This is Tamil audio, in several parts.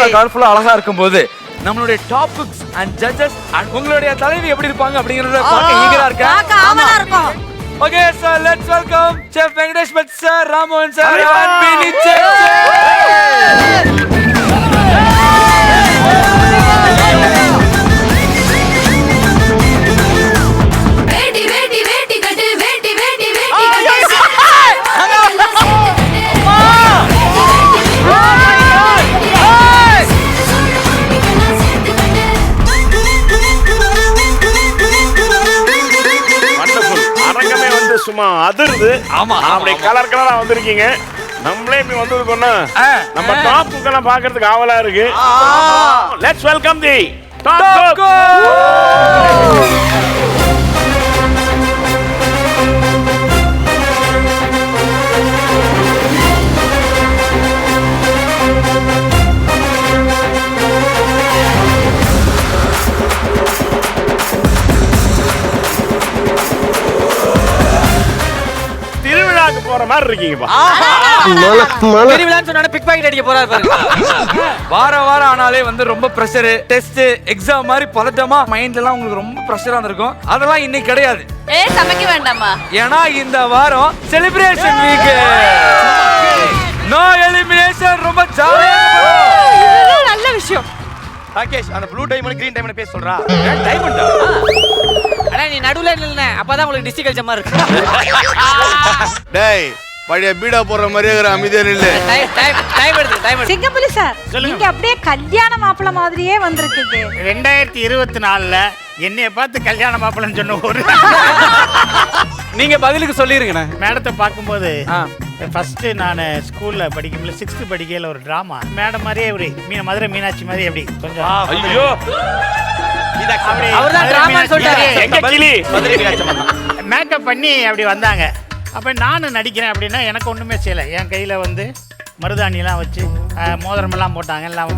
இவ்வளவு கலர்ஃபுல்லா அழகா இருக்கும்போது நம்மளுடைய top cooks and judges and உங்களுடைய தலைவி எப்படி இருப்பாங்க அப்படிங்கறத பார்க்க ஈகரா இருக்கேன். Okay, so let's welcome Chef Venkatesh Bhatt sir, Ramohan sir, and Bini Chef. சும்மா அதிர்து. ஆமா, அப்படி கலர் கலரா வந்திருக்கீங்க. நம்மளே இப்படி வந்திருக்கோம்னா நம்ம டாப் குக்கெல்லாம் பார்க்கிறதுக்கு ஆவலா இருக்கு. Let's welcome the top cook. போற மாதிரி இருக்கீங்கப்பா. திருவிழான்னு சொன்னா பிக் பாக்கெட் அடிக்க போறாரு பாருங்க. வாரம் ஆனாலே வந்து ரொம்ப பிரஷர், டெஸ்ட், எக்ஸாம் மாதிரி பதட்டமா மைண்ட்ல எல்லாம் உங்களுக்கு ரொம்ப பிரஷரா இருந்திருக்கும். அதெல்லாம் இன்னைக்கு கிடையாது. சமைக்க வேண்டாமா? ஏன்னா இந்த வாரம் செலிப்ரேஷன் வீக். No elimination. ரொம்ப ஜாலியா இருக்கும். நல்ல விஷயம். ராகேஷ் அந்த ப்ளூ டைமண்ட் கிரீன் டைமண்ட் பேச சொல்றா. டைமண்டா? அட நீ நடுவுல நில்லுனே. அப்பதான் உங்களுக்கு டிஸ்ட்ரிக்ட் ஜம்மா இருக்கு. டேய் பழைய பீடா போற மாதிரியே இருக்கற அமைதியா நில்லு. டைம் எடுத்து. சிங்கப்பள்ளி சார், நீங்க அப்படியே கல்யாண மாப்பிள்ளை மாதிரியே வந்திருக்கீங்க. 2024ல என்னைய பார்த்து கல்யாண மாப்பிள்ளைன்னு சொன்ன ஒரு நீங்க பதிலுக்கு சொல்லிருங்க. மேடத்தை பார்க்கும்போது ஃபர்ஸ்ட் நான் ஸ்கூல்ல படிக்கும்போது 6th படிக்கையில ஒரு டிராமா மேடம் மாதிரியே ஒரு மதுரை மீனாட்சி மாதிரி அப்படி கொஞ்சம் ஐயோ அவர்தான் டிராமான்னு சொல்றாரு. எங்க கிளி மேக்கப் பண்ணி அப்படி வந்தாங்க. அப்போ நானும் நடிக்கிறேன் அப்படின்னா எனக்கு ஒன்றுமே செய்யலை. என் கையில் வந்து மருதாணிலாம் வச்சு மோதிரமெல்லாம் போட்டாங்க எல்லாம்.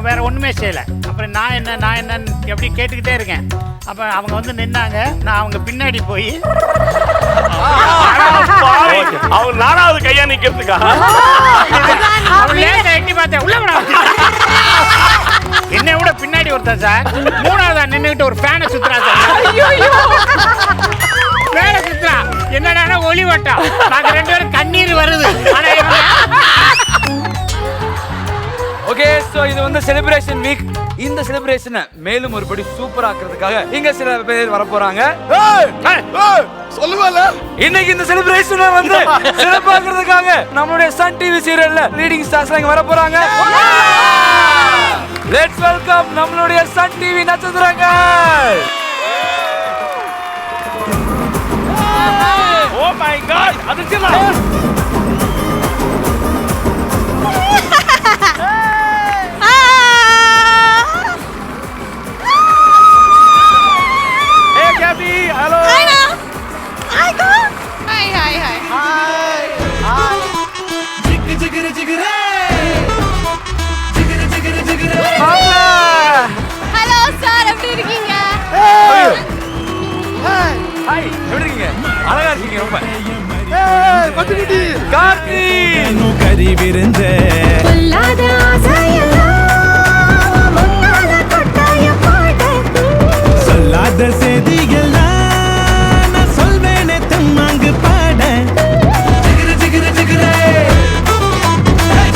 வேற ஒன்றுமே செய்யலை. அப்புறம் நான் என்னன்னு எப்படி கேட்டுக்கிட்டே இருக்கேன். அப்போ அவங்க வந்து நின்னாங்க. நான் அவங்க பின்னாடி போய் அவர் 4வது கையா நிக்கிறதுக்கா எட்டி பார்த்தேன். உள்ள என்னை விட பின்னாடி ஒருத்தன் சார் 3வதா நின்றுகிட்டு ஒரு ஃபேனை சுத்துறா சார். ஃபேனை சுத்துறா. என்னடா ஒளி வட்டம். நாங்க 2 பேரும் கண்ணீர் வருது. ஓகே, சோ இது வந்து செலிப்ரேஷன் வீக். இந்த செலிப்ரேஷனை மேலும் ஒருபடி சூப்பர் ஆக்குறதுக்காக இங்க சில பேர் வர போறாங்க. சொல்லுவால இன்னைக்கு இந்த செலிப்ரேஷனை வந்து சிறப்பாக்குறதுக்காக நம்மளுடைய சன் டிவி சீரியல்ல லீடிங் ஸ்டார்ஸ் இங்க வர போறாங்க. லெட்ஸ் வெல்கம் நம்மளுடைய சன் டிவி நட்சத்திரங்கள். ஓ மை காட் அதுக்குமா Hey Gabby, hello. Hi na. Hi go. Hi. Jigger jigger jigger. Hello sir, எப்படி இருக்கீங்க? ஹாய், எப்படி இருக்கீங்க? அழகா இருக்கீங்க ரொம்ப. பட்டுக்குட்டி கார்த்தி கறி விருந்து பொல்லாத ஆசையெல்லாம் முன்னால கொட்டாய போட்டு சொல்லாத செய்தியெல்லாம் நான் சொல்வேனே தம்மாங்கு பாட ஜிகிரு ஜிகிரு ஜிகிரே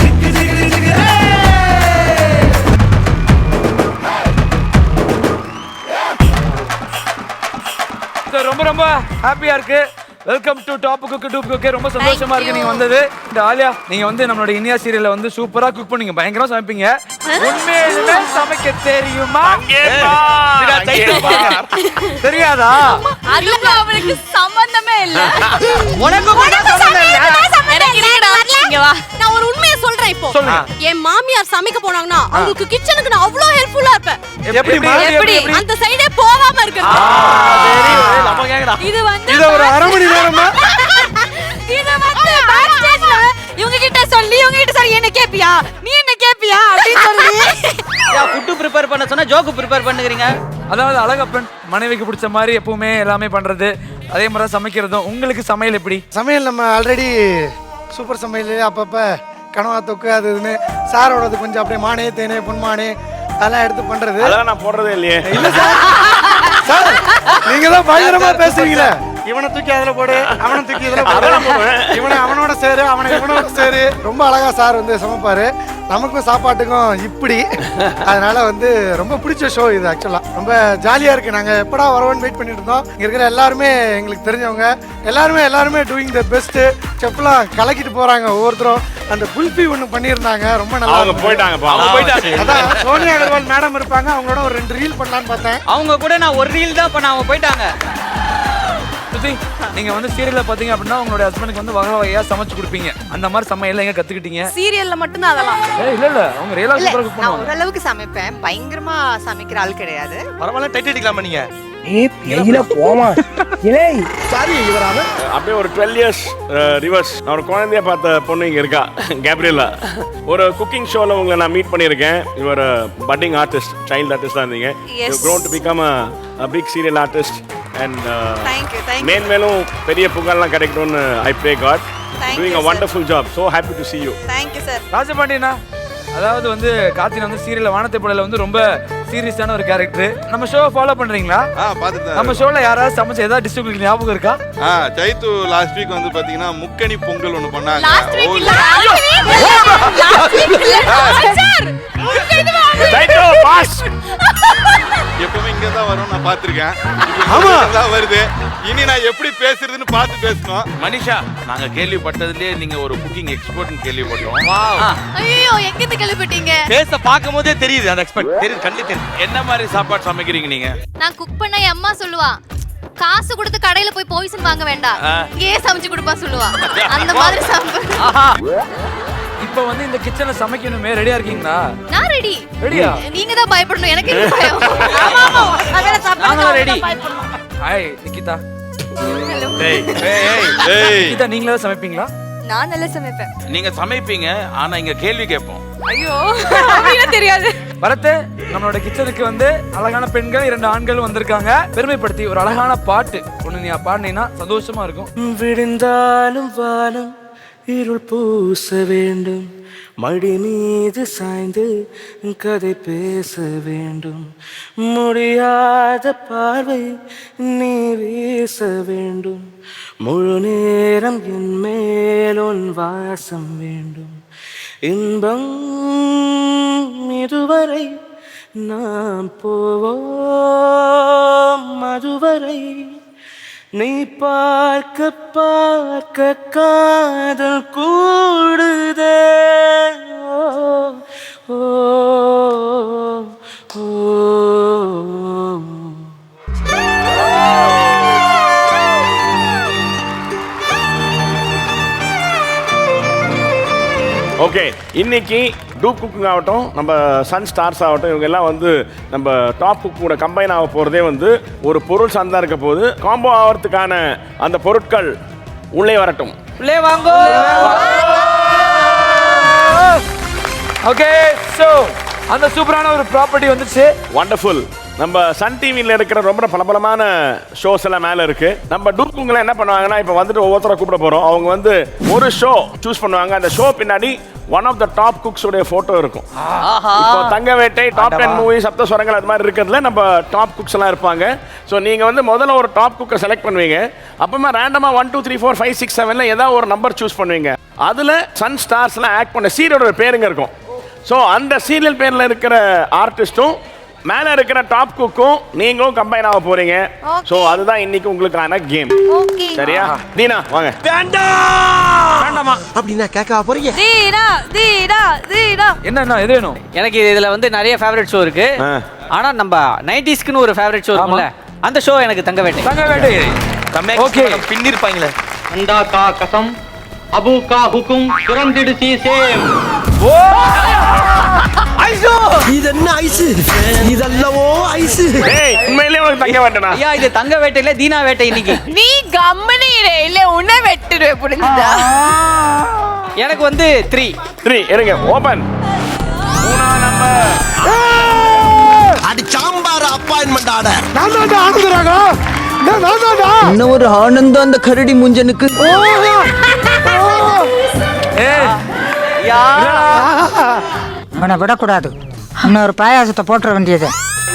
ஜிகிரு ஜிகிரு ஜிகிரே. ரொம்ப ஹாப்பியா இருக்கு. Welcome to top cook dupe cook. ரொம்ப சந்தோஷமா இருக்கு நீங்க வந்தது. இந்த ஆலியா நீங்க வந்து நம்மளோட இந்தியா சீரியல்ல வந்து சூப்பரா குக் பண்ணீங்க. பயங்கரமா சமைப்பீங்க. உண்மையிலே சமைக்க தெரியுமா? தெரியாதா? அதுக்கு அவருக்கு சம்பந்தமே இல்ல. உனக்கு சம்பந்தம் இல்ல. எனக்கு இருக்குடா. இங்க வா. நான் ஒரு உண்மையை சொல்றேன் இப்போ. என் மாமியார் சமைக்க போனாங்கன்னா அவங்களுக்கு கிச்சனுக்கு நான் அவ்ளோ ஹெல்ப்ஃபுல்லா இருப்பேன். எப்படி அந்த சைடே போகாம இருக்கிறது. இது வந்து இது ஒரு அரை மணி நேரமா இது வந்து பேக் ஸ்டேஜ்ல இவங்க கிட்ட சொல்லி என்ன கேப்பியா நீ என்ன கேப்பியா அப்படி சொல்லி ஃபுட் ப்ரிப்பேர் பண்ண சொன்னா ஜோக்கு ப்ரிப்பேர் பண்ணுகிறீங்க. அதாவது அழகப்பன் மனைவிக்கு பிடிச்ச மாதிரி எப்பவுமே எல்லாமே பண்றது, அதே மாதிரி சமைக்கிறதும். உங்களுக்கு சமையல் எப்படி? சமையல் நம்ம ஆல்ரெடி சூப்பர் சமையல் அப்பப்போ கனவா தொக்கு அது இதுன்னு சாரோடது கொஞ்சம் அப்படியே மானே தேனே பொன்மானே அதெல்லாம் எடுத்து பண்றது. அதெல்லாம் நான் போடுறதே இல்லையே. இல்ல சார், சார் நீங்க தான் பயங்கரமா பேசுறீங்களே. இவனை தூக்கி அதுல போடு, அவனை தூக்கி இதுல போடு, இவனை அவனோட சேரு, அவனை இவனோட சேரு. ரொம்ப அழகா சார் வந்து சமைப்பாரு. நமக்கும் சாப்பாட்டுக்கும் இப்படி. அதனால வந்து ரொம்ப பிடிச்ச ஷோ இது. ஆக்சுவலா ரொம்ப ஜாலியா இருக்கு. நாங்க எப்படா வரவோன்னு வெயிட் பண்ணிட்டு இருந்தோம். இங்க இருக்கிற எல்லாருமே எங்களுக்கு தெரிஞ்சவங்க, எல்லாருமே டூயிங் த பெஸ்ட். செஃப்லாம் கலக்கிட்டு போறாங்க ஒவ்வொருத்தரும். அந்த குல்ஃபி ஒன்று பண்ணியிருந்தாங்க, ரொம்ப நல்லா. அவங்க போயிட்டாங்க. அதான் சோனியா அகர்வால் மேடம் இருப்பாங்க, அவங்களோட ஒரு 2 ரீல் பண்ணலான்னு பார்த்தேன். அவங்க கூட நான் ஒரு ரீல் தான் பண்ண, அவங்க போயிட்டாங்க. நீங்க வந்து சீரியல்ல பாத்தீங்க அப்படின்னா உங்களோட ஹஸ்பண்டுக்கு வந்து வகை வகையா சமைச்சு கொடுப்பீங்க. அந்த மாதிரி சமையல் எங்க கத்துக்கிட்டீங்க? சீரியல்ல மட்டும் தான் அதெல்லாம். இல்ல அவங்க ரியலா சூப்பரா குக் நான் பண்ணுவாங்க. ஓரளவுக்கு சமைப்பேன், பயங்கரமா சமைக்கிற ஆள் கிடையாது. பரவாயில்ல, டைட் அடிக்கலாமா நீங்க? அப்படியே ஒரு 12 இயர்ஸ் ரிவர்ஸ். நான் ஒரு குழந்தைய பார்த்த பொண்ணு இங்க இருக்கா, கேப்ரியலா. ஒரு குக்கிங் ஷோல உங்களை நான் மீட் பண்ணியிருக்கேன். இவர் பட்டிங் ஆர்டிஸ்ட், சைல்ட் ஆர்டிஸ்ட் தான் இருந்தீங்க. You grown to become a big serial artist and Thank you. மேலும் பெரிய புகழ்லாம் கிடைக்கணும்னு I pray God. Doing a wonderful job. So happy to see you. Thank you sir. ராஜபாண்டியனா, அதாவது வந்து கார்த்தினா வந்து சீரியல்ல வானத்தை போடல வந்து ரொம்ப சீரியஸான ஒரு கேரக்டர். நம்ம ஷோவை ஃபாலோ பண்றீங்களா? பாத்துட்டேன். நம்ம ஷோல யாராவது சமைச்ச ஏதாவது டிஷ் உங்களுக்கு ஞாபகம் இருக்கா? சைத்து லாஸ்ட் வீக் வந்து பாத்தீங்கன்னா முக்கணி பொங்கல் ஒண்ணு பண்ணாங்க. லாஸ்ட் வீக் இல்ல, லாஸ்ட் வீக் இல்ல சார். Saito, pass. எப்பவுமே இங்க தான் வரும், நான் பாத்திருக்கேன். ஆமா தான் வருது. இனி நான் எப்படி பேசுறதுன்னு பார்த்து பேசணும். மனிஷா, நாங்க கேள்விப்பட்டதுலயே நீங்க ஒரு குக்கிங் எக்ஸ்பர்ட்னு கேள்விப்பட்டோம். ஐயோ, எங்க இருந்து கேள்விப்பட்டீங்க? பேச பாக்கும்போதே தெரியுது, அந்த எக்ஸ்பர்ட் தெரியுது, கண்ணு தெரியுது. என்ன மாதிரி சாப்பாடு சமைக்கிறீங்க நீங்க? நான் குக் பண்ண என் அம்மா சொல்லுவா, காசு கொடுத்து கடையில போய் பாய்சன் வாங்க வேண்டாம், இங்கேயே சமைச்சு கொடுப்பா சொல்லுவா. அந்த மாதிரி சாப்பிடு. இப்போ வந்து இந்த கிச்சன்ல சமைக்கணுமே, ரெடியா இருக்கீங்களா? நான் ரெடி. ரெடியா? நீங்க தான் பயப்படணும், எனக்கு என்ன பயம்? ஆமா ஆமா, அதெல்லாம் சாப்பிடுங்க, ready. Hi Nikita. Hello. Nikita, நீங்களே சமைப்பீங்களா? நான் நல்லா சமைப்பேன். நீங்க சமைப்பீங்க, ஆனா இங்க கேள்வி கேட்போம். ஐயோ, அப்படியே தெரியாது. வரதே, நம்மளோட கிச்சனுக்கு வந்து அழகான பெண்கள் 2 ஆண்கள் வந்திருக்காங்க. பெருமைப்படுத்தி ஒரு அழகான பாட்டு ஒண்ணு நீ பாடினீங்கன்னா சந்தோஷமா இருக்கும். விழுந்தாலும் வானம் இருள் பூச வேண்டும், மடி மீது சாய்ந்து கதை பேச வேண்டும், முடியாத பார்வை நீ வீச வேண்டும், முழு நேரம் என் மேல் உன் வாசம் வேண்டும், இன்பம் இதுவரை நாம் போவோம் அதுவரை, நீ பார்க்க பார்க்க காதல் கூடுதே. ஓ, ஓ, ஓ. ஓகே, இன்னைக்கு டூப் குக்கிங் ஆகட்டும், நம்ம சன் ஸ்டார்ஸ் ஆகட்டும், இவங்க எல்லாம் வந்து நம்ம டாப் குக் கூட கம்பைன் ஆக போகிறதே வந்து ஒரு பொருள் சார்ந்தா இருக்க போது. காம்போ ஆகிறதுக்கான அந்த பொருட்கள் உள்ளே வரட்டும். உள்ளே வாங்கோ. ஓகே, சோ அந்த சூப்பரான ஒரு ப்ராப்பர்ட்டி வந்துச்சு. வண்டர்ஃபுல். நம்ம சன் டிவியில் இருக்கிற ரொம்ப பலபலமான ஷோஸ் எல்லாம் மேலே இருக்கு. நம்ம டூப்புங்களை என்ன பண்ணுவாங்கன்னா, இப்போ வந்துட்டு ஒவ்வொருத்தரை கூப்பிட போகிறோம். அவங்க வந்து ஒரு ஷோ சூஸ் பண்ணுவாங்க. அந்த ஷோ பின்னாடி one of the top cooks உடைய போட்டோ இருக்கும். இப்போ தங்கவேட்டை, டாப் 10 மூவி, சப்த ஸ்வரங்கள் அது மாதிரி இருக்கிறதுல நம்ம டாப் குக்ஸ் எல்லாம் இருப்பாங்க. ஸோ நீங்கள் வந்து முதல்ல ஒரு டாப் குக்கை செலக்ட் பண்ணுவீங்க. அப்புறமா ரேண்டமாக 1 2 3 4 5 6 7 ஏதாவது ஒரு நம்பர் சூஸ் பண்ணுவீங்க. அதில் சன் ஸ்டார்ஸ்லாம் ஆக்ட் பண்ண சீரியலோட பேருங்க இருக்கும். ஸோ அந்த சீரியல் பேரில் இருக்கிற ஆர்டிஸ்ட்டும் மேலே இருக்கிற டாப் குக்கும் நீங்களும் கம்பைன் ஆக போறீங்க. ஸோ அதுதான் இன்னைக்கு உங்களுக்கான கேம். சரியா? தீனா வாங்க. வேண்டாமா அப்படின்னா கேட்க போறீங்க? தீனா தீனா தீனா. என்ன எது வேணும்? எனக்கு இதுல வந்து நிறைய ஃபேவரட் ஷோ இருக்கு. ஆனா நம்ம 90ஸ்க்குன்னு ஒரு ஃபேவரட் ஷோ இருக்கும்ல, அந்த ஷோ எனக்கு தங்கவேட்டை. தங்கவேட்டை ஓகே. பின்னிருப்பாங்களே. அண்டா கா கசம் அபு கா ஹுக்கும் துரந்திடு சீசேம். ஓ ஐசோ, இது என்ன ஐஸ்? இதல்லவோ ஐஸ். ஏய், உண்மையிலேயே உனக்கு தங்கவேட்டனா? ஐயா, இது தங்கவேட்டையில தீனா வேட்டை இன்னைக்கு. நீ கம்மனே இல்ல, உன்னை வெட்டுவே புரிஞ்சுதா? எனக்கு வந்து 3 இருங்க. ஓபன். 3ஆம் நம்பர். அடி சாம்பார் அப்பாயின்மென்ட் ஆர்டர். நான் தான் ஆனந்தராக. என்ன ஒரு ஆனந்தம் அந்த கரடி முஞ்சனுக்கு. அவனை விடக்கூடாது, இன்னொரு பாயாசத்தை போட்டுற வேண்டியது.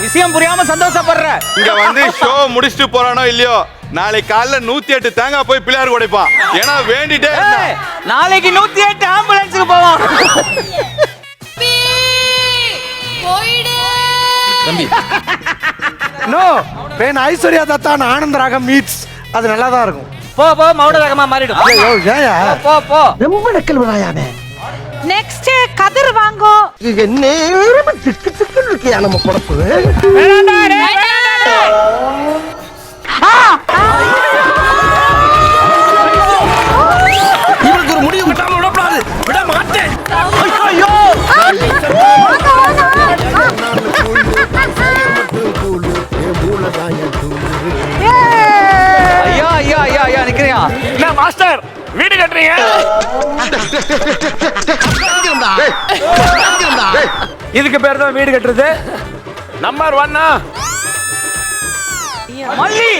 விஷயம் புரியாம சந்தோஷப்படுற. இங்க வந்து ஷோ முடிச்சுட்டு போறானோ இல்லையோ, நாளைக்கு காலைல 108 தேங்காய் போய் பிள்ளையார் உடைப்பான். ஏன்னா வேண்டிட்டே நாளைக்கு 108 ஆம்புலன்ஸுக்கு போவோம். நோ பேன் ஐஸ்வர்யா தத்தான் ஆனந்தராகம் மீட்ஸ், அது நல்லா தான் இருக்கும். போ போ மௌன ரகமா மாறிடும். ஐயோ ஏயா போ போ. ரொம்ப நக்கல் வராயானே. நெக்ஸ்ட் கதிர் வாங்கோ. என்ன திக்கு திக்குன்னு இருக்கியா நம்ம பொழப்பு. இவருக்கு ஒரு முடிவு கட்டாம விடக்கூடாது. விட மாட்டேன். ஐயோ ஐயா ஐயா ஐயா ஐயா நிக்கிறியா? என்ன மாஸ்டர் வீடு கட்டுறீங்க? இதுக்கு பேர் தான் வீடு கட்டுறது. நம்பர் 1 மல்லி.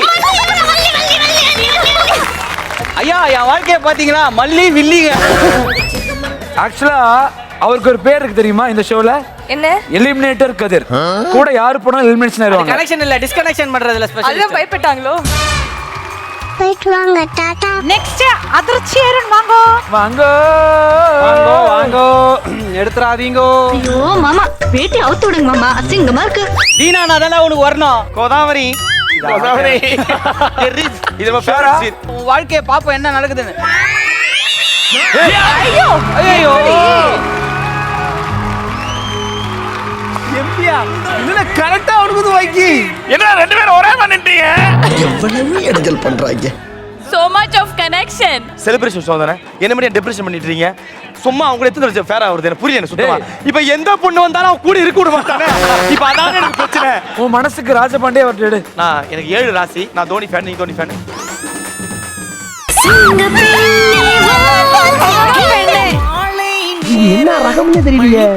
ஐயா என் வாழ்க்கைய பாத்தீங்களா? மல்லி வில்லிங்க. ஆக்சுவலா அவருக்கு ஒரு பேர் இருக்கு தெரியுமா இந்த ஷோல? என்ன? எலிமினேட்டர் கதிர். கூட யாரு போனாலும் எலிமினேஷன் ஆயிடுவாங்க. கனெக்ஷன் இல்ல, டிஸ்கனெக்ஷன் பண்றதுல ஸ்பெஷல். அதுதான் பயப்பட்டாங்களோ? நெக்ஸ்ட் அதிர்ச்சி அருண் வாங்கோ. வாங்கோ வாங்கோ வாங்கோ எடுத்துறாதீங்கோ. ஐயோ மாமா வேட்டி அவுத்து விடுங்க மாமா, அசிங்கமா இருக்கு. தீனா நான் தானே உனக்கு வரணும். கோதாவரி இது நம்ம ஃபேவரட் சீன். உன் வாழ்க்கைய பாப்போம் என்ன நடக்குதுன்னு. ஐயோ ஐயோ எம்பியா இதுல கரெக்ட்டா அவனுக்கு வைக்கி. என்ன ரெண்டு பேரும் ஒரே மாதிரி நின்றீங்க? எவ்வளவு இடைஞ்சல் பண்றாங்க. So much of connection. Celebration show தானே, என்ன மாதிரி டிப்ரெஷன் பண்ணிட்டு இருக்கீங்க? சும்மா அவங்க எத்தனை வருஷம் ஃபேர் ஆகுது எனக்கு புரியல சுத்தமா. இப்போ எந்த பொண்ணு வந்தாலும் அவன் கூட இருக்க விட மாட்டானே. இப்போ அதான் எனக்கு பிரச்சனை. உன் மனசுக்கு ராஜபாண்டே வரட்டு. நான் எனக்கு 7 ராசி. நான் தோனி ஃபேன், நீங்க தோனி ஃபேன். என்ன ரகம்னே தெரியலையே.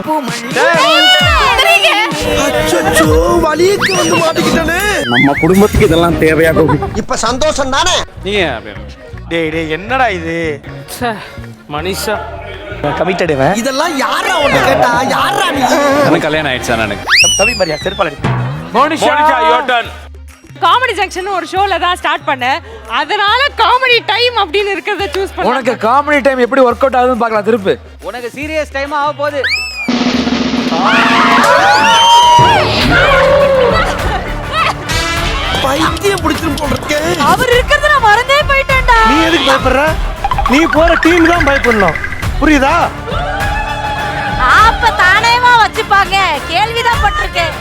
அச்சச்சோ வலிக்கு வந்து மாட்டிக்கிட்டானே. நம்ம குடும்பத்துக்கு இதெல்லாம் தேவையா கோபி? இப்ப சந்தோஷம் தானே. நீங்க டேய் டேய் என்னடா இது? மனிஷா கமிட்டட் இவன். இதெல்லாம் யாரா உன்னை கேட்டா? யாரா நீ? எனக்கு கல்யாணம் ஆயிடுச்சா எனக்கு? தவி மரியா செருப்பால. Monisha your turn. Comedy section ஒரு ஷோல தான் ஸ்டார்ட் பண்ணேன், அதனால காமெடி டைம் அப்படின்னு இருக்கிறத சூஸ் பண்ணேன். உனக்கு காமெடி டைம் எப்படி ஒர்க் அவுட் ஆகுதுன்னு பார்க்கலாம் திருப்பு. உனக்கு சீரியஸ் டைம் ஆக போகுது. பைத்தியம் பிடிச்சிரும் போல இருக்கே. அவர் இருக்கிறத நான் மறந்தே போயிட்டேன்டா. நீ எதுக்கு பயப்படுற? நீ போற டீம் தான் பயப்படணும், புரியுதா? அப்ப தானேவா வச்சுப்பாங்க, கேள்விதான் பட்டிருக்கேன்.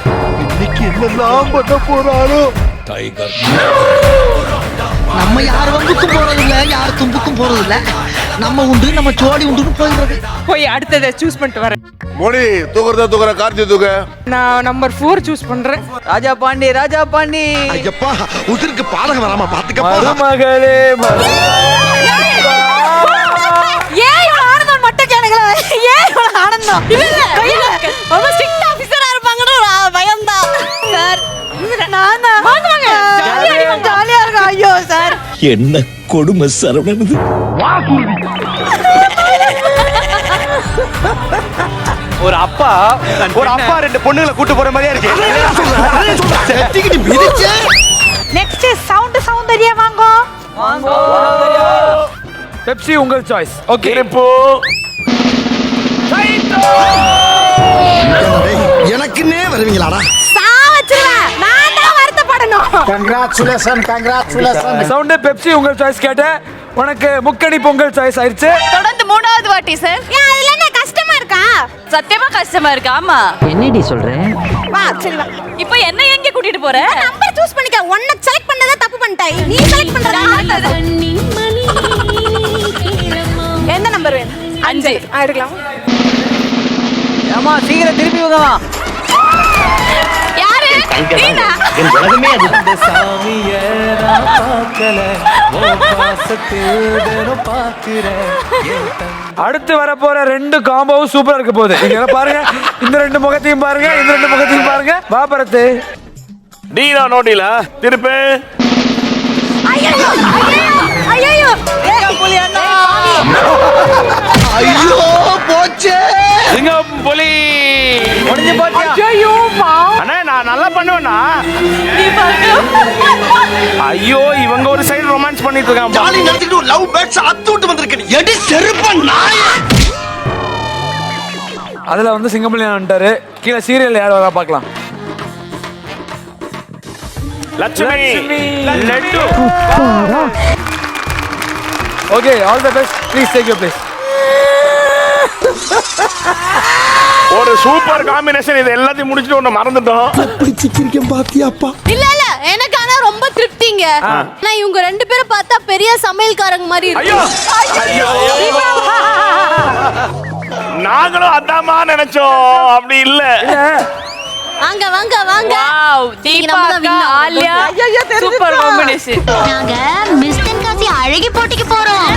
இன்னைக்கு என்னெல்லாம் பண்ண போறாரோ. டைகர் நம்ம யார் வம்புக்கும் போறது இல்ல, யார் தும்புக்கும் போறது இல்ல. நம்ம உண்டு நம்ம ஜோடி உண்டுன்னு போயிடுறது. போய் அடுத்ததை சூஸ் பண்ணிட்டு வரேன். மோனி தூக்குறத கார்த்தி தூக்க. நான் நம்பர் 4 சூஸ் பண்றேன். ராஜா பாண்டி ராஜா பாண்டி. ஐயப்பா உதிருக்கு பாதகம் வராம பாத்துக்கப்பா. மருமகளே ஏன் இவ்வளவு ஆனந்தம் மட்டும் கேளுங்களே. ஏன் இவ்வளவு ஆனந்தம்? இல்ல ரொம்ப ஸ்ட்ரிக்ட் ஆபீசரா இருப்பாங்கன்னு ஒரு பயம்தான் சார். நான் தான் வாங்க ஜாலியா இருக்கு. ஐயோ சார் என்ன கொடுமை சரவணனது. ஒரு அப்பா ரெண்டு பொண்ணுங்களை கூட்டி போற மாதிரியா இருக்கு. நெக்ஸ்ட் சௌந்தர்யா வாங்கோ. வாங்கோ பெப்சி உங்கள் சாய்ஸ். ஓகே இப்போ எனக்குன்னே வருவீங்களாடா? சாவச்சிருவேன். நான் தான் வருத்தப்படணும். கங்க்ராச்சுலேஷன். சவுண்ட் பெப்சி உங்கள் சாய்ஸ் கேட்ட உனக்கு முக்கணி பொங்கல் சாய்ஸ் ஆயிடுச்சு. தொடர்ந்து 3வது வாட்டி சார். ஏன் அதுல என்ன கஷ்டமா இருக்கா? சத்தியமா கஷ்டமா இருக்கு. ஆமா என்னடி சொல்றேன்? வா சரி வா. இப்போ என்ன எங்க கூட்டிட்டு போற? நம்பர் சூஸ் பண்ணிக்க. ஒன்ன செலக்ட் பண்ணதா தப்பு பண்ணிட்டாய். நீ செலக்ட் பண்றதா எந்த நம்பர் வேணும்? 5 எடுக்கலாம். ஏமா சீக்கிரம் திருப்பி விடுவா. யாரு? நீனா? என் உலகமே அது. அந்த சாமிய நான் பார்க்கல, ஓ பாசத்தேடன பார்க்கிறேன். அடுத்து வர போற 2 காம்போவும் சூப்பரா இருக்க போகுது. நீங்க பாருங்க, இந்த 2 முகத்தையும் பாருங்க, இந்த 2 முகத்தையும் பாருங்க. பாபரத்து டீனா நோட்டில திருப்பு. ஐயோ ஐயோ ஐயோ புலி அண்ணா. ஐயோ போச்சு. போச்சே. சிங்கம் புலி முடிஞ்சு போச்சு. அண்ணா நான் நல்லா பண்ணுவேண்ணா. ஐயோ இவங்க ஒரு சைடு ரொமான்ஸ் பண்ணிட்டு இருக்காங்க. ஜாலி நடத்திட்டு லவ் பேர்ட்ஸ் அத்துட்டு வந்திருக்கேன். எடி செருப்ப நாய். அதுல வந்து சிங்கம்புலி வந்துட்டாரு. கீழே சீரியல் யார் வரா பார்க்கலாம். Lakshmi laddu. Okay, all the best. Please take your place. ஒரு சூப்பர் காம்பினேஷன். இது எல்லாத்தையும் முடிச்சிட்டு ஒண்ணு மறந்துட்டோம். எப்படி சிக்கிரிக்கம் பாத்தியாப்பா? இல்ல இல்ல எனக்கு ஆனா ரொம்ப திருப்திங்க. நான் இவங்க ரெண்டு பேரும் பார்த்தா பெரிய சமையல்காரங்க மாதிரி இருக்கு. ஐயோ நாங்களும் அதாமா நினைச்சோம். அப்படி இல்ல. வாங்க வாங்க வாங்க. வாவ் தீபா அக்கா ஆலியா சூப்பர் காம்பினேஷன். நாங்க மிஸ் தென்காசி அழகி போட்டிக்கு போறோம்.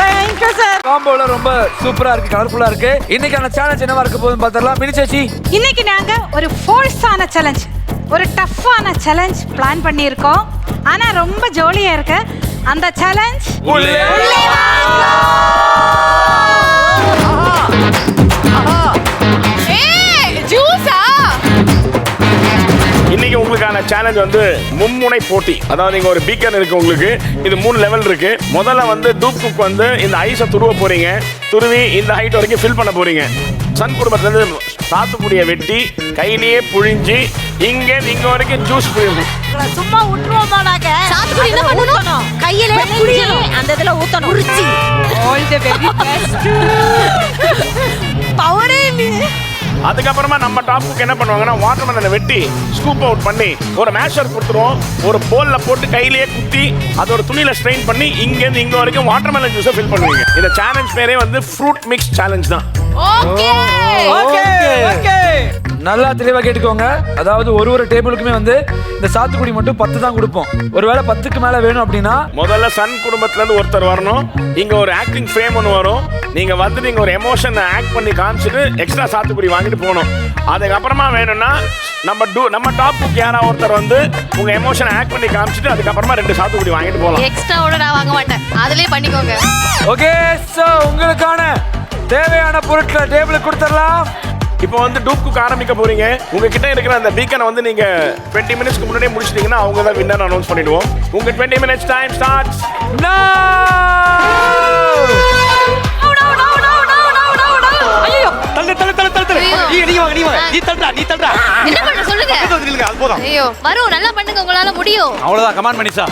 Thank you sir. காம்போல ரொம்ப சூப்பரா இருக்கு, கலர்ஃபுல்லா இருக்கு. இன்னைக்கான சேலஞ்ச் என்னவா இருக்க போகுதுன்னு பார்த்தறலாம். மினி சேச்சி, இன்னைக்கு நாங்க ஒரு ஃபோர்ஸான சேலஞ்ச், ஒரு டஃப்பான சேலஞ்ச் பிளான் பண்ணியிருக்கோம். ஆனா ரொம்ப ஜாலியா இருக்கு அந்த சேலஞ்ச். இன்னைக்கு உங்களுக்கான சேலஞ்ச் வந்து மும்முனை போட்டி. அதாவது நீங்க ஒரு பீக்கன் இருக்கு உங்களுக்கு. இது 3 லெவல் இருக்கு. முதல்ல வந்து டூப் குக் வந்து இந்த ஐஸை துருவ போறீங்க. துருவி இந்த ஹைட் வரைக்கும் ஃபில் பண்ண போறீங்க. சன் குடும்பத்துல இருந்து சாத்துக்குடியை வெட்டி கையிலேயே புழிஞ்சு இங்க வரைக்கும் ஜூஸ் புழியணும். சும்மா விட்டுருவோமா நாங்க? சாத்துக்குடி என்ன பண்ணணும்? கையிலே புழியணும். அந்த இதுல ஊத்தணும். உரிச்சி. All the very best. பவரே இல்ல. அதுக்கப்புறமா நம்ம டாப்புக்கு என்ன பண்ணுவாங்கன்னா வாட்டர் மெலனை வெட்டி ஸ்கூப் அவுட் பண்ணி ஒரு மேஷர் கொடுத்துருவோம். ஒரு போல்ல போட்டு கையிலேயே குத்தி அதை ஒரு துணியில ஸ்ட்ரெயின் பண்ணி இங்கேருந்து இங்க வரைக்கும் வாட்டர் மெலன் ஜூஸை ஃபில் பண்ணுவீங்க. இந்த சேலஞ்ச் பேரே வந்து ஃப்ரூட் மிக்ஸ் சேலஞ்ச் தான். Okay okay okay. நல்லா தெளிவா கேட்டுக்கோங்க. அதாவது ஒரு டேபிளுக்குமே வந்து இந்த சாத்துக்குடி மட்டும் 10 தான் கொடுப்போம். ஒருவேளை 10க்கு மேல வேணும் அப்படின்னா முதல்ல சன் குடும்பத்துல இருந்து ஒருத்தர் வரணும். இங்க ஒரு ஆக்டிங் ஃப்ரேம் ஒன்று வரும். நீங்க வந்து நீங்க ஒரு எமோஷனை ஆக்ட் பண்ணி காமிச்சிட்டு எக்ஸ்ட்ரா சாத்துக்குடி வாங்கிட்டு போகணும். அதுக்கப்புறமா வேணும்னா நம்ம டாப்புக்கு யாரா ஒருத்தர் வந்து உங்க எமோஷனை ஆக்ட் பண்ணி காமிச்சிட்டு அதுக்கப்புறமா 2 சாத்துக்குடி வாங்கிட்டு போகலாம். எக்ஸ்ட்ராவோட நான் வாங்க மாட்டேன். அதுலயே பண்ணிக்கோங்க. ஓகே. சோ உங்களுக்கான தேவையான பொருட்களை டேபிளுக்கு கொடுத்துடலாம். இப்போ வந்து டூப்க்கு ஆரம்பிக்க போறீங்க. உங்ககிட்ட இருக்கிற அந்த பீக்கனை வந்து நீங்க 20 மினிட்ஸ்க்கு முன்னாடியே முடிச்சிட்டீங்கன்னா அவங்க தான் வின்னர் அனௌன்ஸ் பண்ணிடுவோம். உங்க 20 மினிட்ஸ் டைம் ஸ்டார்ட்ஸ் நவ. ஐயோ தள்ளு. நீ வாங்க. நீ தள்ளுடா. என்ன பண்ண சொல்லுங்க. அது போதும். ஐயோ வரும், நல்லா பண்ணுங்க, உங்களால முடியும். அவ்வளவுதான். கமாண்ட் பண்ணிச்சா.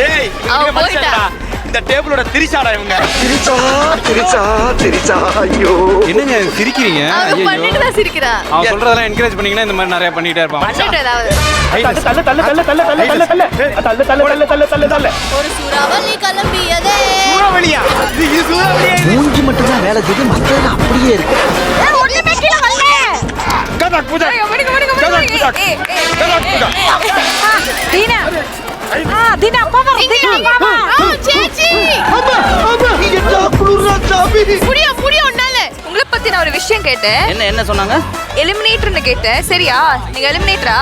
ஏய் அவ போயிட்டா. இந்த டேபிளோட திரிச்சாடா இவங்க. திரிச்சா. ஐயோ என்னங்க சிரிக்கிறீங்க? அவ பண்ணிட்டு தான் சிரிக்கிறா. அவ சொல்றதெல்லாம் என்கரேஜ் பண்ணீங்கன்னா இந்த மாதிரி நிறைய பண்ணிட்டே இருப்பாங்க. பண்ணிட்டு ஏதாவது தள்ளு. ஒரு சூறாவளி கிளம்பியதே. சூறாவளியா? இது சூறாவளியா? மூஞ்சி மட்டும் தான் வேலை செய்து, மத்தது அப்படியே இருக்கு. ஒண்ணுமே கீழ வரல. கதக் பூஜா. தீனா. தீனா பாப்பா. பாப்பா. சேச்சி. அம்மா நீ என்ன குளுரா சாமி. புரிய உன்னால உங்களை பத்தி நான் ஒரு விஷயம் கேட்டேன். என்ன சொன்னாங்க? எலிமினேட்டர்னு கேட்டேன். சரியா? நீங்க எலிமினேட்டரா?